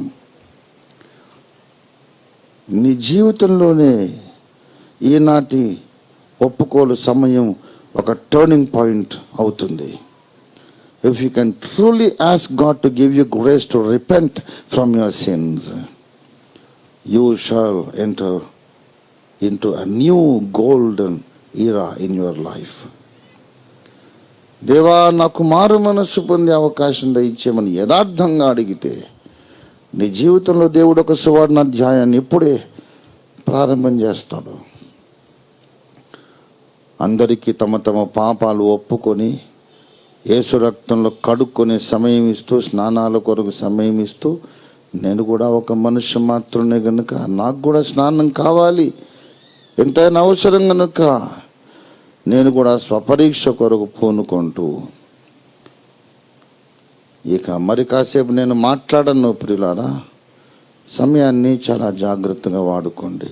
నీ జీవితంలోనే ఈనాటి ఒప్పుకోలు సమయం ఒక టర్నింగ్ పాయింట్ అవుతుంది. If you can truly ask God to give you grace to repent from your sins, you shall enter into a new golden era in your life. దేవా, నాకు మారు మనస్సు పొందే అవకాశం దయచేయమని యథార్థంగా అడిగితే నీ జీవితంలో దేవుడు ఒక సువర్ణ అధ్యాయాన్ని ఇప్పుడే ప్రారంభం చేస్తాడు. అందరికీ తమ తమ పాపాలు ఒప్పుకొని యేసు రక్తంలో కడుక్కొని సమయం ఇస్తూ, స్నానాల కొరకు సమయం ఇస్తూ, నేను కూడా ఒక మనుష్య మాత్రమే కనుక నాకు కూడా స్నానం కావాలి, ఎంతైనా అవసరం కనుక నేను కూడా స్వపరీక్ష కొరకు పూనుకుంటూ, ఇక మరి కాసేపు నేను మాట్లాడను ప్రియులారా, సమయాన్ని చాలా జాగ్రత్తగా వాడుకోండి.